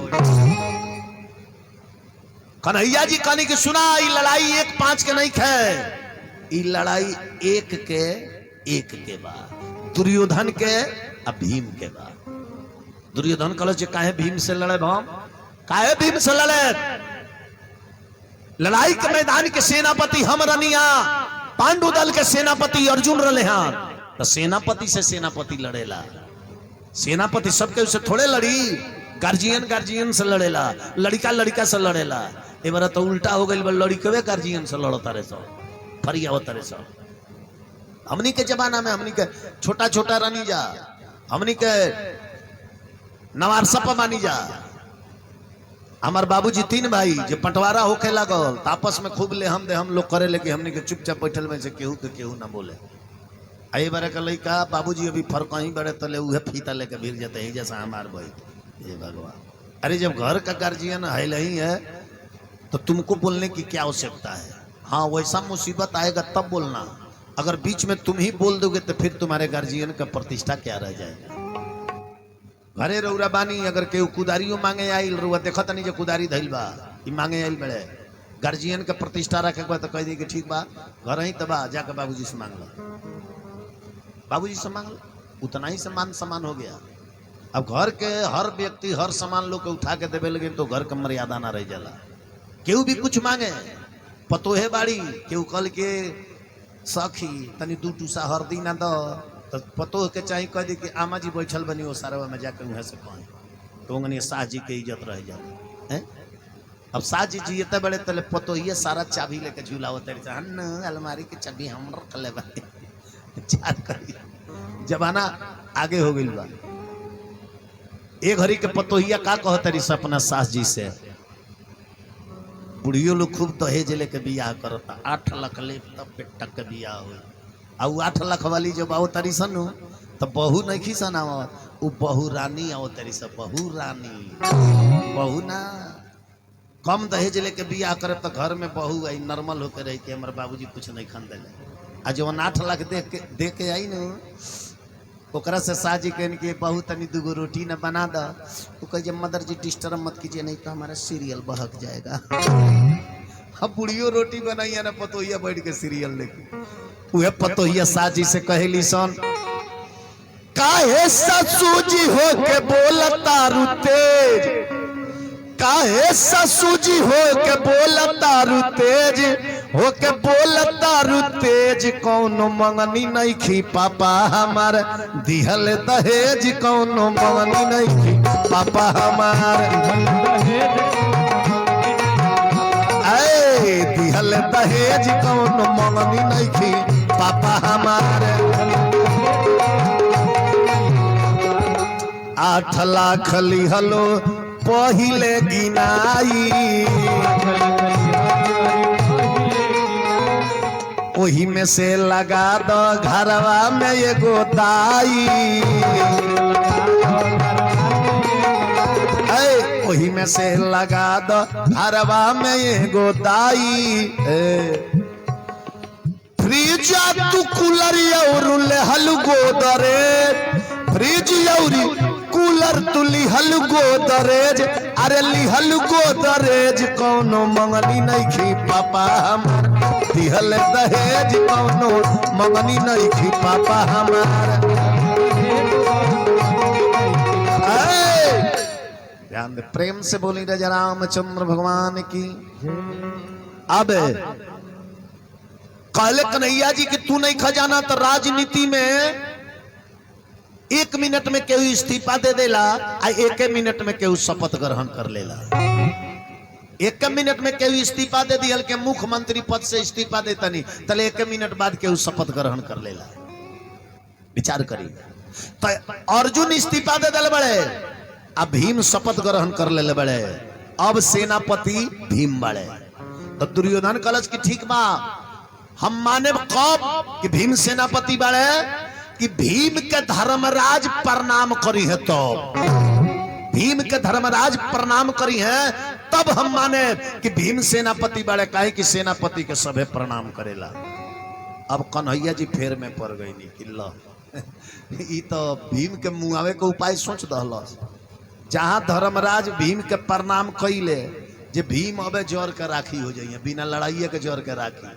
S1: कन्हैया जी कहनी कि सुना ई लड़ाई 1-5 के नहीं खे ई लड़ाई एक के बाद दुर्योधन के आ भीम के बाद। दुर्योधन कहल जे काहे भीम से लड़े हम काहे भीम से लड़े लड़ाई के मैदान के सेनापति हम रनिया, पांडु दल के सेनापति अर्जुन रहे हैं। तो सेनापति से सेनापति लड़ेला, सेनापति सबके उससे थोड़े लड़ी, गार्जियन गार्जियन से लड़ेला, लड़का लड़का से लड़ेला। ए बार तो उल्टा हो गई, लड़कवे गार्जियन से लड़ता रहे सो, फरिया होता रहे सो। हमनी के जमाना में हमनी के छोटा छोटा रानी जा, हमनी के नवार सपा मानी जा। हमार बाबूजी 3 भाई जो पटवारा होके लगल, आपस में खूब ले हम दे हम लोग करे, लेकिन हमनी के चुपचाप बैठल में से केहू के केहू ना बोले। आई बारे का लड़का बाबूजी अभी फर्क ही बड़े तले उहे फीता लेके भीड़ जाते हैं जैसा हमार भाई। ये भगवान, अरे जब घर का गार्जियन है नहीं है तो तुमको बोलने की क्या आवश्यकता है। हाँ, वैसा मुसीबत आएगा तब बोलना, अगर बीच में तुम ही बोल दोगे तो फिर तुम्हारे गार्जियन का प्रतिष्ठा क्या रह जाएगा। घरे रौरा बानी, अगर केहू कुदारियों मांगे आइल रुआ देखत नहीं जो कुदारी धइल बा, ई मांगे आइल बड़े, गार्जियन का प्रतिष्ठा रखे तो कह दी कि ठीक बा घर ही तबा जाकर बाबूजी से मांग लो, बाबूजी से मांग लो, उतना ही सम्मान समान हो गया। अब घर के हर व्यक्ति हर सामान लोग के उठा के देवे लगे तो घर का मर्यादा ना रह जाला। केहू भी कुछ मांगे, पतोहे बाड़ी, केहू कल के सखी तनी 2 टूसा हरदी ना दो, तो पतोह के चाहिए कह दी कि आमा जी बैठल बनी वो सारा में जाके वहाँ से कहें तो उंगनी साह जी के इज्जत रह जाती है। अब साह जी जीते बड़े तले पतोहिए सारा चाबी लेके झूलावते अलमारी की चाबी हम रख ले जमाना आगे हो गई बा। एक घड़ी के पतोहिया का कहते रही अपना सास जी से, बुढ़ियों लोग खूब दहेज लेके बियाह करता, 8 लाख ले तब बेटा के बियाह हो। और 8 लाख वाली जब आओ तरी सन तो बहू नहीं खीसन आओ, वो बहू रानी आओ तरी सब, बहू रानी, बहू ना कम दहेज लेके बियाह करे तो घर में बहू आई नॉर्मल होकर रही कि हमारे बाबूजी कुछ नहीं खान दिले। आज जब 8 लाख दे के आई न, ओकरा से साजी कहन के बहू तनी 2 रोटी न बना दो, तो कह जब मदर जी डिस्टर्ब मत कीजिए नहीं तो हमारा सीरियल बहक जाएगा। अब बुढ़ियो रोटी बनाइए ना पतोहिया बैठ के सीरियल लेके, वह पतोहिया साजी से कहेली सन काहे ससुजी हो के बोलता रु तेज, काहे ससुजी हो के बोलता रु तेज, हो के बोलता रु तेज, कौनो मंगनी नहीं खी पापा हमार दिहल दहेज, कौनो मंगनी नहीं खी पापा हमार दिहल दहेज, कौनो मंगनी नहीं खी पापा हमार। 8 लाख लिहलो पहिले गिनाई, वही में से लगा दो घरवा में एगो दाई, वही में से लगा दो घरवा में एगो दाई। फ्रिज तू कूलर और लेहल गोदरे, फ्रिज औरी कूलर तू लिहल गोदरेज, अरे लिहल गोदरेज, कौनो मंगनी नहीं खी पापा हमार दिहल दहेज, कौनो मंगनी नहीं खी पापा हमार। ध्यान दे, प्रेम से बोली राजा रामचंद्र भगवान की। अब कहले कन्हैया जी कि तू नहीं खजाना तो राजनीति में 1 मिनट में केहू इस्तीफा दे देला, आ 1 मिनट में केहू शपथ ग्रहण कर लेला। 1 मिनट में केहू इस्तीफा दे दिया के मुख्यमंत्री पद से इस्तीफा देता नहीं, तले 1 मिनट बाद केहू शपथ ग्रहण कर लेला। विचार करी, तो अर्जुन इस्तीफा दे दिल बड़े, अब भीम शपथ ग्रहण कर ले बड़े, अब सेनापति भीम बड़े। तो दुर्योधन कलश की ठीक बा, हम माने कब कि भीम सेनापति बड़े कि भीम के धर्मराज प्रणाम करी है, तो भीम के धर्मराज प्रणाम करी है तब हम माने कि भीम सेनापति बड़े, काहे कि सेनापति के सभे प्रणाम करेला। अब कन्हैया जी फेर में पड़ गई नहीं कि तो भीम के मुआवे के उपाय सोच दहल, जहां धर्मराज भीम के प्रणाम कैले जे भीम अबे जोर के राखी हो जाइए, बिना लड़ाइए के जोर के राखी।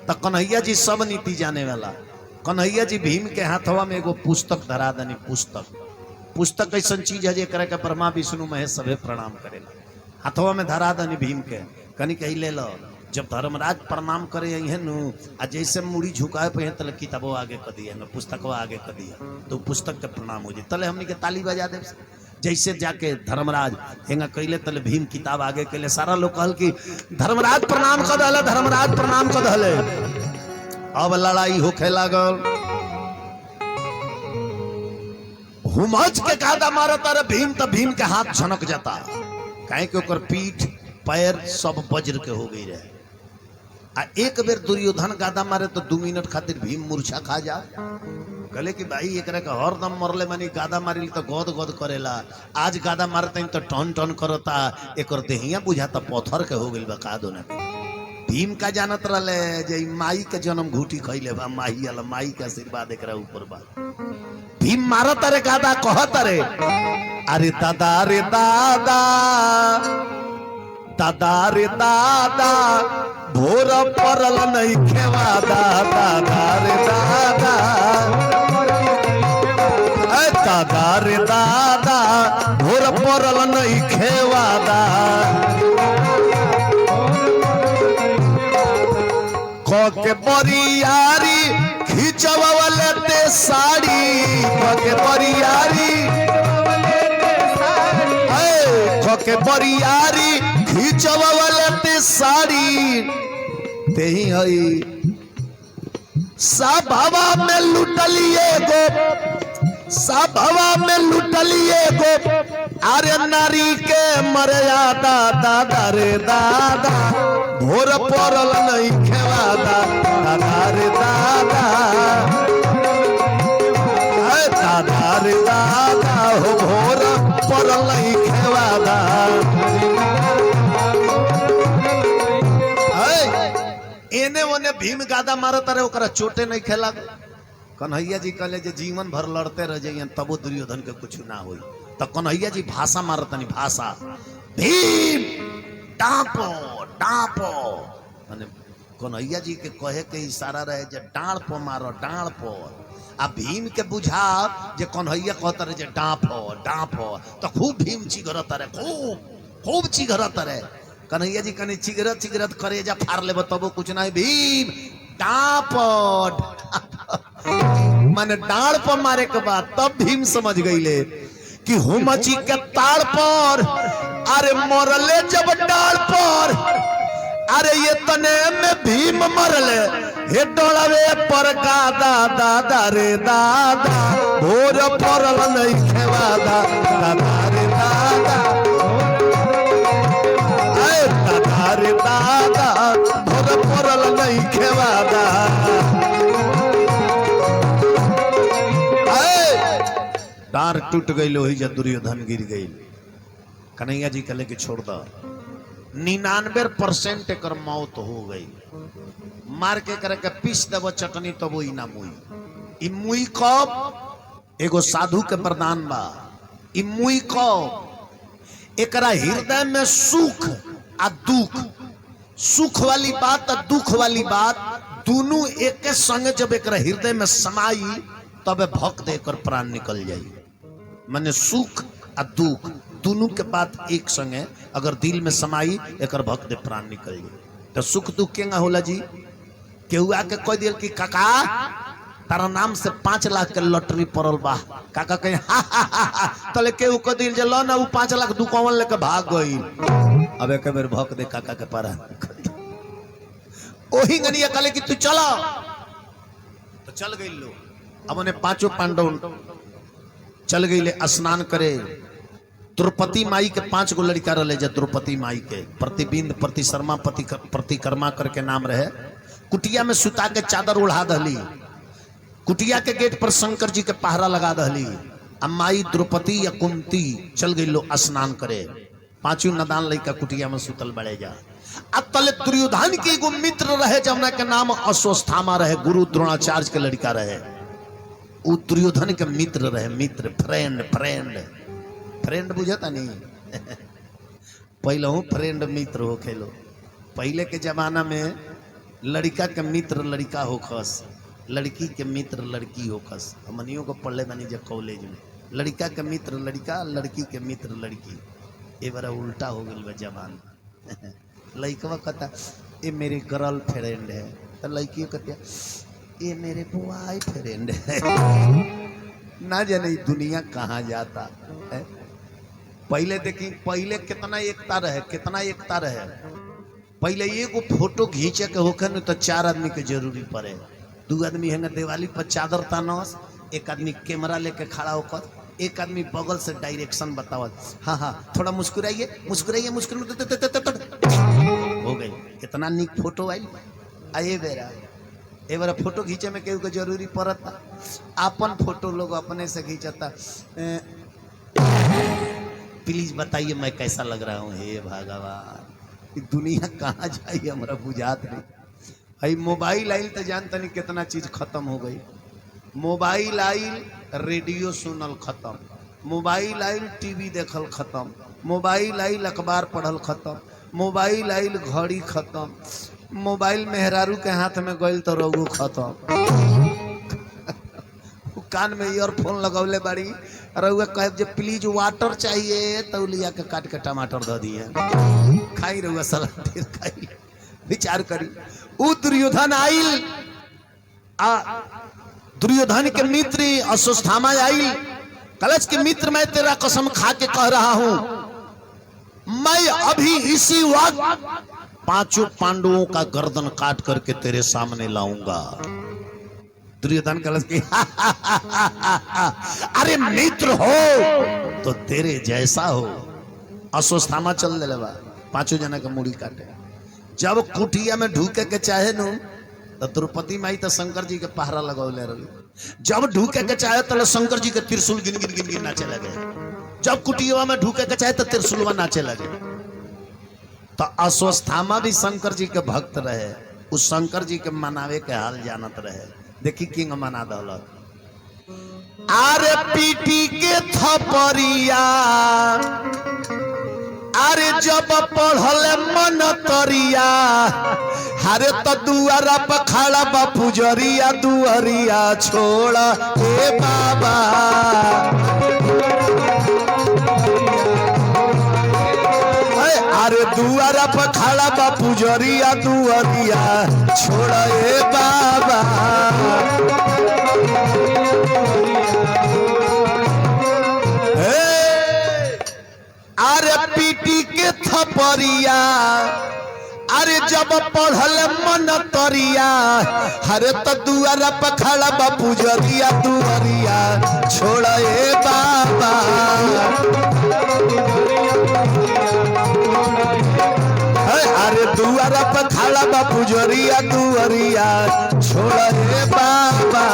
S1: तो कन्हैया जी सब नीति जाने वाला, कन्हैया जी भीम के हाथवा में एगो पुस्तक धरा दनी। पुस्तक ऐसा चीज है जेकरा के ब्रह्मा विष्णु महेश सभे प्रणाम करेला, हाथवा में धरा दनी भीम के कनी कही ले लो जब धर्मराज प्रणाम करे है नु आ जैसे मुड़ी झुकाए पे तले किताबों आगे कर दिया पुस्तकों आगे कर दिया तो पुस्तक के प्रणाम हो जाए तले हमनी के ताली बजा दे जैसे जाके धर्मराज हेंगा कैले तले भीम किताब आगे कैले सारा लोग कहल कि धर्मराज प्रणाम कर दले धर्मराज प्रणाम कर दले। अब लड़ाई होखे लागल हुमच के कादा मारता रे भीम तो भीम के हाथ झनक जाता काहे के ओकर पीठ पैर सब वज्र के हो गई रहे आ एक बेर दुर्योधन गादा मारे तो 2 मिनट खातिर भीम मूर्छा खा जा कहले कि भाई एकरा के हरदम मरले मानी गादा मारिल तो गद गद करेला आज गादा मारते तो टन टन करता एकर देहिया बुझाता पत्थर के हो गइल बा का दोना भीम का जानत रहले जे माई के जन्म घूटी खइले बा माई वाला माई के आशीर्वाद एकरा ऊपर बा भीम मारत रे गादा कहत रे अरे दादा रे दादा दादा रे दादा भोर परल नहीं खेवा दादा रे दादा दादा रे दादा भोर परल नहीं खेवा के बरियारी खिंचवाले ते साड़ी के बरियारी के बरियारी खिंचवाले ते साड़ी ते ही हई सभवा में लुटलिए गो सभवा में लुटलिए गो अरे नारी के मर्यादा दादा रे दादा भोर परल नहीं खेवा दादा रे दादा दादा रे दादा हो भोर परल नहीं खेवा एने ओने भीम गादा मारत रहे ओकरा चोटे नहीं खेला कन्हैया जी कहले जे जीवन भर लड़ते रह जाइए तबो दुर्योधन के कुछ ना होई तो कन्हैया जी भाषा मारतनी भाषा भीम डांपो डांपो माने कन्हैया जी के कहे के इशारा रहे जे डांड़ पो मारो डांड़ पो आ भीम के बुझा जे कन्हैया कहता रहे जे डांपो डांपो तो खूब भीम चिघरत रहे खूब खूब चिघरत रहे कन्हैया जी कने चिघरत चिघरत करे जा फाड़ ले तबो कुछ ना भीम डांपो माने डांड़ पर मारे के बाद तब भीम समझ गईले कि हुमची के ताड़ पर अरे मरले जब डाल पर अरे ये तने में भीम मरले हे डोलवे पर गादा दादा रे दादा भोर परल नहीं खेवा दादा रे दादा दादा रे दादा भोर परल नहीं खेवा डार टूट गई लोही जब दुर्योधन गिर गई कन्हैया जी कहले कि छोड़ दो 99% एकर मौत हो गई मार के करे के पीस देव चटनी तब तो ना मुई मुई कब एगो साधु के प्रदान बा मुई कब एकरा हृदय में सुख आ दुख सुख वाली बात आ दुख वाली बात दोनों एक संग जब एकरा हृदय में समाई तब भक्त एकर प्राण निकल जाई माने सुख आ दुख दोनों के बात एक संगे अगर दिल में समाई एकर भक्त दे प्राण निकल जाए तो सुख दुख केंगा होला जी केहू आके कह दिल कि काका तारा नाम से 5 लाख के लॉटरी पड़ल बा काका कहे तले केहू कह दिल जे लो ना वो 5 लाख दुकान लेके भाग गई अब एक बेर भक्त दे काका के प्राण ओही गनिया कहले कि तू चलो तो चल गई लो अब उन्हें 5 पांडव चल गई ले स्नान करे द्रौपदी माई के 5 गो लड़का रहे जा द्रौपदी माई के प्रतिबिंद प्रतिशर्मा प्रतिकर्मा करके नाम रहे कुटिया में सुता के चादर उड़ा दहली कुटिया के गेट पर शंकर जी के पहरा लगा दहली अब माई द्रौपदी या कुंती चल गई लो स्नान करे 5 नदान लड़का कुटिया में सुतल बड़े जा अब तले दुर्योधन के एगो मित्र रहे जमुना के नाम अश्वत्थामा रहे गुरु द्रोणाचार्य के लड़का रहे वो दुर्योधन के मित्र रहे मित्र फ्रेंड फ्रेंड फ्रेंड बुझता नहीं पहले हूँ फ्रेंड मित्र हो खेलो पहले के जमाना में लड़का के मित्र लड़का हो खस लड़की के मित्र लड़की हो खस हमनियों को पढ़ले बनी जब कॉलेज में लड़का के मित्र लड़का लड़की के मित्र लड़की ये बड़ा उल्टा हो गया जमाना लड़कवा कहता ये मेरी गर्ल फ्रेंड है, तो लड़की कहती ये मेरे बॉय फ्रेंड है। ना जाने दुनिया कहाँ जाता है। पहले देखी, पहले कितना एकता रहे, कितना एकता रहे। पहले एगो फोटो खींचे के होखे न तो 4 आदमी के जरूरी पड़े। 2 आदमी है दिवाली पर चादर तानस, एक आदमी कैमरा लेके खड़ा होकर, एक आदमी बगल से डायरेक्शन बतावत, हाँ हाँ थोड़ा मुस्कुराइए मुस्कुराइए मुस्कुराइए, हो गई। कितना निक फोटो आई। आए बेरा फोटो खींचे में केहू के जरूरी पड़ता, अपन फोटो लोग अपने से खींचता। प्लीज बताइए मैं कैसा लग रहा हूँ। हे भगवान, दुनिया कहाँ जाए हमारा बुझात नहीं। भाई मोबाइल आइल तो जानता नहीं कितना चीज खत्म हो गई। मोबाइल आइल रेडियो सुनल खत्म, मोबाइल आइल टीवी देखल खत्म, मोबाइल आइल अखबार पढ़ल खत्म, मोबाइल आइल घड़ी खत्म, मोबाइल मेहरारू के हाथ में गइल तो रोगो खत्म। कान में ईयरफोन लगौले बाड़ी, रउआ कहे जे प्लीज वाटर चाहिए तो लिया के काट के टमाटर दे दिए, खाई रउआ सलाद ढेर खाई। विचार करी, उ दुर्योधन आइल, दुर्योधन के मित्र अश्वत्थामा आइल, कलश के मित्र मैं तेरा कसम खा के कह रहा हूं, मैं अभी इसी वक्त 5 पांडवों का गर्दन काट करके तेरे सामने लाऊंगा। दुर्योधन कलश की अरे मित्र हो तो तेरे जैसा हो। अश्वत्थामा चल ले बा, 5 जना के मुड़ी काटे। जब कुटिया में ढूके के चाहे नु तो द्रौपदी माई तो शंकर जी के पहरा लगौले रही। जब ढूके के चाहे तो शंकर जी के त्रिशूल गिन गिन गिन गिन नाचे लगे। जब कुटिया में ढूके के चाहे तो त्रिशूलवा नाचे लगे। तो अश्वत्थामा भी शंकर जी के भक्त रहे, उस शंकर जी के मनावे के हाल जानत रहे। देखी किंग मना दौलत, अरे पीटी के थपरिया, अरे जब पढ़ल मन तरिया, हरे तो दुआरा पर खड़ा बा पुजरिया, दुआरिया छोड़ा हे बाबा। अरे दुआरा पर खड़ा बा पुजरिया, दुआरिया छोड़ा हे बाबा। अरे पीटी के थपरिया, अरे जब पढ़ल मन तरिया, हरे तो दुआरा पर खड़ा बा पुजरिया, दुआरिया छोड़ा हे बाबा। अरे दुआरा पर खड़ा बा पुजरिया, दुआरिया छोड़ा हे बाबा।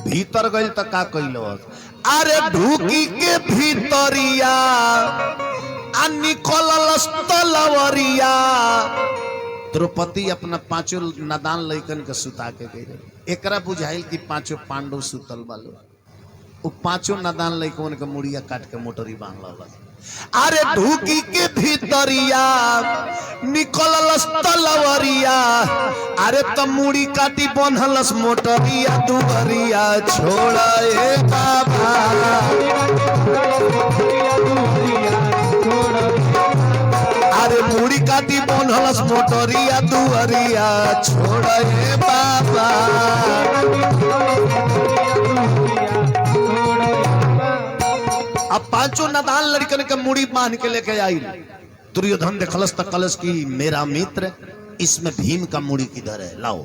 S1: भीतर गइल तो का कइलो, अरे ढूकी के भीतरिया, आ निकलल तलवरिया। द्रौपदी अपना 5 नादान लइकन के सुता के गई। एकरा बुझाइल कि 5 पांडव सुतल बालो, वो 5 नादान लइकन के मुड़िया काट के मोटरी बांध लल। अरे ढूकी के भीतरिया, निकललस तलवरिया, अरे तो मुड़ी काटी बंधलस मोटरिया, दुआरिया छोड़ा हे बाबा। अरे मुड़ी काटी बंधलस मोटरिया, दुआरिया छोड़ा हे बाबा। अब 5 नादान लड़कन के मुड़ी बांध के लेके आई। दुर्योधन देखलस तक कलश की मेरा मित्र, इसमें भीम का मुड़ी किधर है, लाओ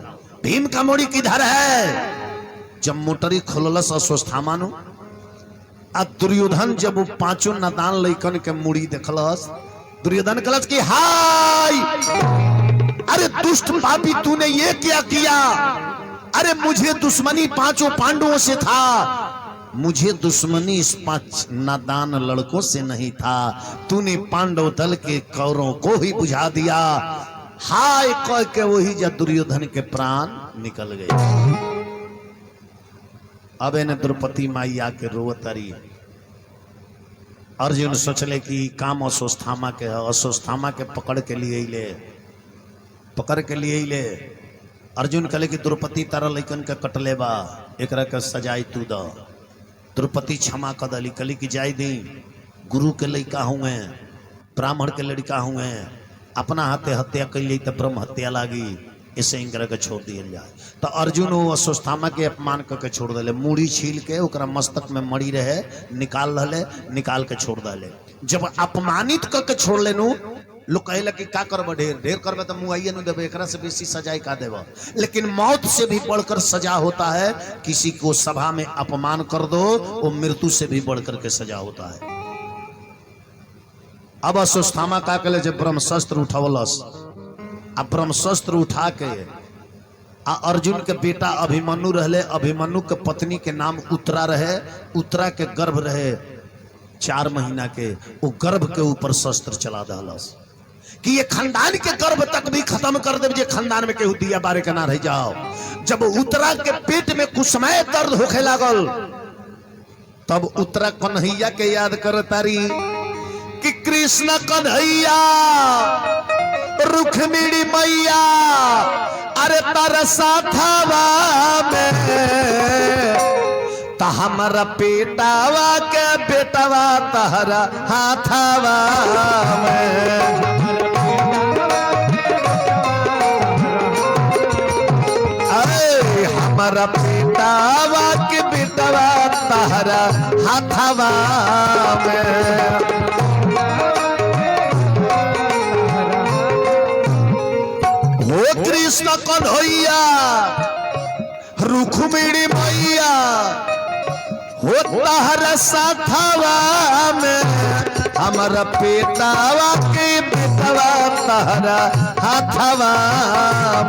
S1: भीम का मुड़ी किधर है। जब मोटरी खोललस अश्वत्थामा नु, आ दुर्योधन जब 5 नादान लड़कन के मुड़ी देखलस, दुर्योधन कलश की हाय, अरे दुष्ट पापी तूने ये क्या किया। अरे मुझे दुश्मनी 5 पांडवों से था, मुझे दुश्मनी इस 5 नादान लड़कों से नहीं था। तूने पांडव दल के कौरों को ही बुझा दिया। हाय कह के वही जब दुर्योधन के प्राण निकल गए। अब इन्हें द्रौपदी माई आके रोवतारी। अर्जुन सोचले कि काम अश्वत्थामा के है, अश्वत्थामा के पकड़ के लिए अर्जुन कहले कि द्रौपदी तारा लइकन के कटले बा, एकरा के सजाई तू द। द्रौपदी क्षमा कदली कली की जाय दी, गुरु के लड़का हुए, ब्राह्मण के लड़का हुए, अपना हाथे हत्या कैली तो ब्रह्म हत्या लागी, इसे इंकर के छोड़ दिया जाए। तो अर्जुन वो अश्वत्थामा के अपमान करके छोड़ दिले, मूड़ी छील के ओकरा मस्तक में मड़ी रहे निकाल रहे, निकाल के छोड़ दिले। जब अपमानित करके छोड़ लेनू लोग कहला कि का करब, ढेर ढेर करबे तो मुआइए न देबे, एकरा से बेसी सजाए का देबो। लेकिन मौत से भी बढ़कर सजा होता है, किसी को सभा में अपमान कर दो वो मृत्यु से भी बढ़कर के सजा होता है। अब अश्वत्थामा का कहले जब ब्रह्मशस्त्र उठवलस, अब ब्रह्मशस्त्र उठा के अर्जुन के बेटा अभिमन्यु रहले, अभिमन्यु के पत्नी के नाम उत्तरा रहे, उत्तरा के गर्भ रहे 4 महीना के, वो गर्भ के ऊपर शस्त्र चला दहलस कि ये खानदान के गर्भ तक भी खत्म कर दे, जे खानदान में केहू दिया बारे के ना रह जाओ। जब उत्तरा के पेट में कुछ समय दर्द होखे लागल, तब उत्तरा कन्हैया के याद कर तारी कि कृष्ण कन्हैया रुक्मिणी मैया, अरे तारा साथवा में ता हमारा पेटावा के बेटावा तहरा हाथवा में, अरे हमारा पेटावा के बेटावा तहरा हाथवा में। हो कृष्ण कन्हैया रुक्मिणी मैया, हो तहरा साथवा में हमारा पेटावा के बेटवा तहरा हाथवा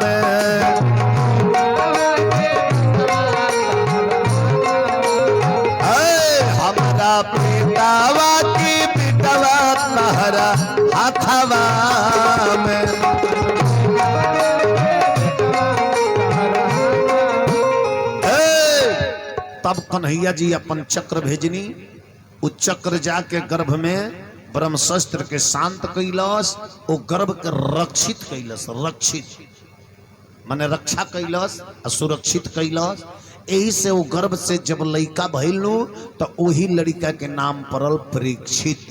S1: में। हमारा पेटावा के बेटवा तहरा हाथवा में। तब कन्हैया जी अपन चक्र भेजनी, उस चक्र जाके गर्भ में ब्रह्मशस्त्र के शांत कैलस, वो गर्भ के रक्षित कैलस, रक्षित माने रक्षा कैलस, सुरक्षित कैलस। यही से वो गर्भ से जब लड़का भइलू तो वही लड़का के नाम पड़ल परीक्षित,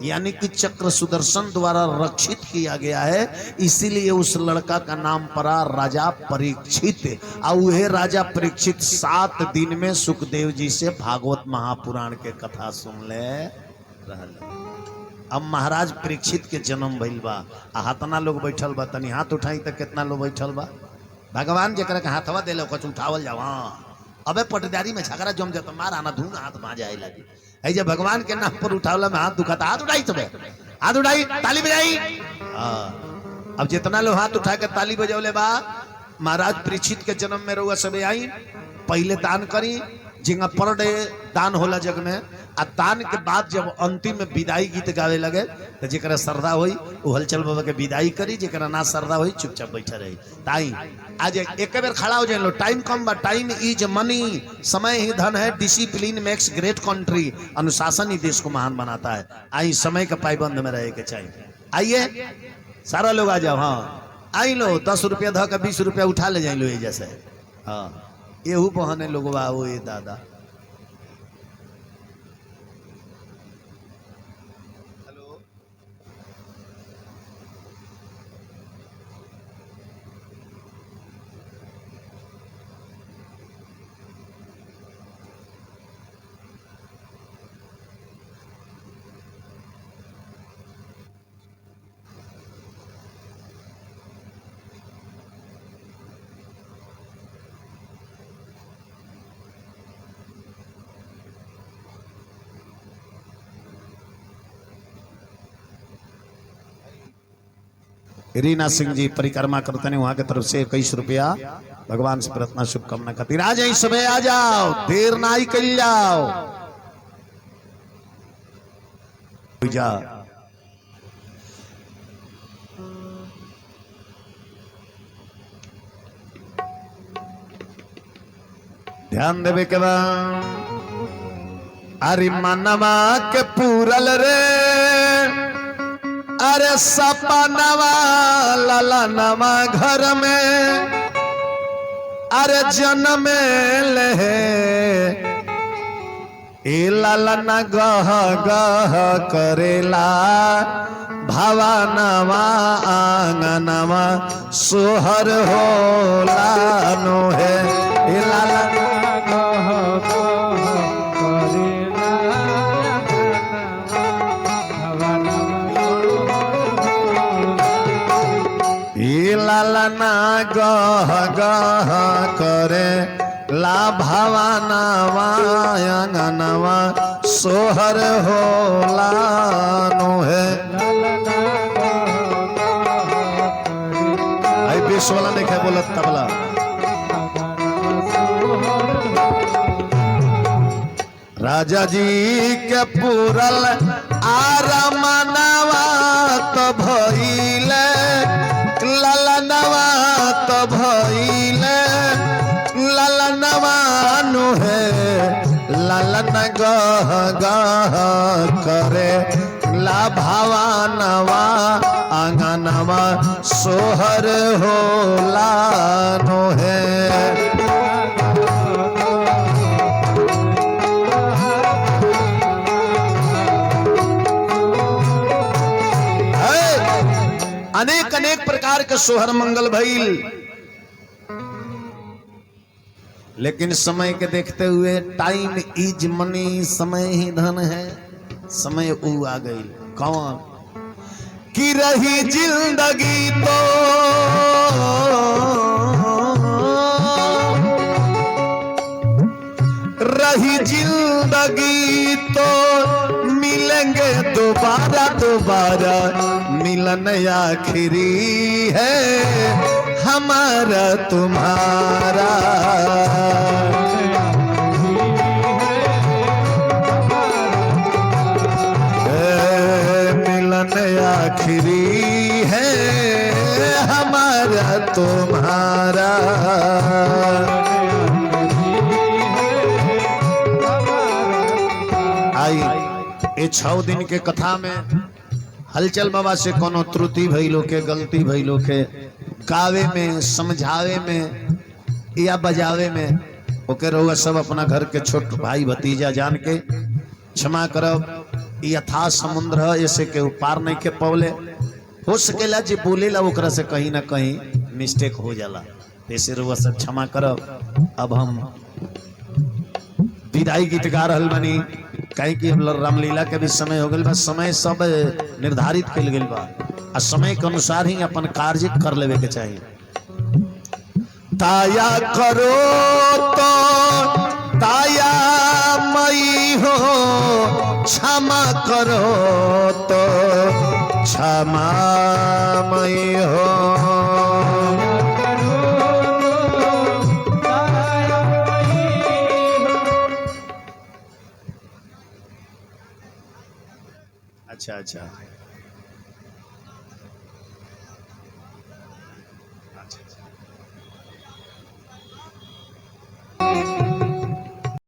S1: यानी कि चक्र सुदर्शन द्वारा रक्षित किया गया है, इसीलिए उस लड़का का नाम पड़ा राजा परीक्षित। और वह राजा परीक्षित 7 दिन में सुखदेव जी से भागवत महापुराण के कथा सुन ले रहल। अब महाराज परीक्षित के जन्म भइल बा, हाथना लोग बैठल बा, तनी हाथ उठाई तो कितना लोग बैठल बा। भगवान जरा के हाथवा दिले कुछ उठावल जावा, अबे पटदारी में झगड़ा जम जाता, मार आना धून हाथ मां जाए लगी। ऐ जब भगवान के नाम पर उठावला में हाथ दुखाता, हाथ उठाई सबे, हाथ उठाई ताली बजाई। अब जितना लोग हाथ उठा के ताली बजौले बा, महाराज परीक्षित के जन्म में रहुआ सबे आई, पहले दान करी, जिंगा पर डे दान होला जग में, आ दान के बाद जब अंतिम में विदाई गीत गावे लगे तो जरा श्रद्धा हुई वो हलचल बाबा के विदाई करी, जरा ना श्रद्धा हुई चुपचाप बैठा रही। ताई आज एक बेर खड़ा हो जाए, टाइम कम बा, टाइम इज मनी, समय ही धन है, डिसिप्लिन मेक्स ग्रेट कंट्री, अनुशासन ही देश को महान बनाता है। आई समय का पाबंद में रहे के चाहिए। आइए सारा लोग आ जाओ, हाँ आई लो, 10 रुपया ध के 20 रुपया उठा ले जाए लो, ये जैसे हाँ एहू बहने लोग वो ये दादा। रीना सिंह जी परिक्रमा करते हैं, वहां की तरफ से 21 रुपया भगवान से प्रार्थना शुभकामना खातिर। आ जाए समय, आ जाओ, देर ना ही कर जाओ। जा ध्यान देवे के बाद, अरे मनवा के पूरल रे, अरे सपनवा ललनवा घर में, अरे जन्म ले ए लालना गह गह करेला भावानवा आंगनवा सोहर होला नो है। ए लालना
S2: गह गह करेला
S1: ए लालना गह गह करे ला भावानवा आंगनवा सोहर होला नो है। आई बेस वाला नहीं क्या बोला तबला। राजा जी के पूरल आरमनवा तो भइले ललनवा तो भइले ललनवा नु है। ललन गह गह करे ला भावानवा आंगनवा सोहर होला नो है। अनेक अनेक प्रकार के सोहर मंगल भइल, लेकिन समय के देखते हुए टाइम इज मनी, समय ही धन है, समय ऊ आ गई। कौन कि रही जिंदगी तो रही जिंदगी तो मिलेंगे दोबारा दोबारा, मिलन आखिरी है हमारा तुम्हारा। मिलन आखिरी है हमारा तुम्हारा। आई ये 6 दिन के कथा में हलचल बाबा से कोनो त्रुटि भइलो के, गलती भइलो के, गावे में, समझावे में या बजावे में, ओके रहुआ सब अपना घर के छोट भाई भतीजा जान के क्षमा करब। यथा समुद्र है, ऐसे के पार नहीं के पौले हो सकेला, जे बोलेला ओकरा से कहीं ना कहीं मिस्टेक हो जाला, ऐसे रहुआ सब क्षमा करब। अब हम विदाई गीत गा रहल बनी, कहीं कि रामलीला के भी समय हो गल बा, समय सब निर्धारित कल गल बा, आ समय के अनुसार ही अपन कार्य कर लेवे के चाहिए। ताया करो तो ताया मई हो, क्षमा करो तो क्षमा मई हो। अच्छा अच्छा अच्छा।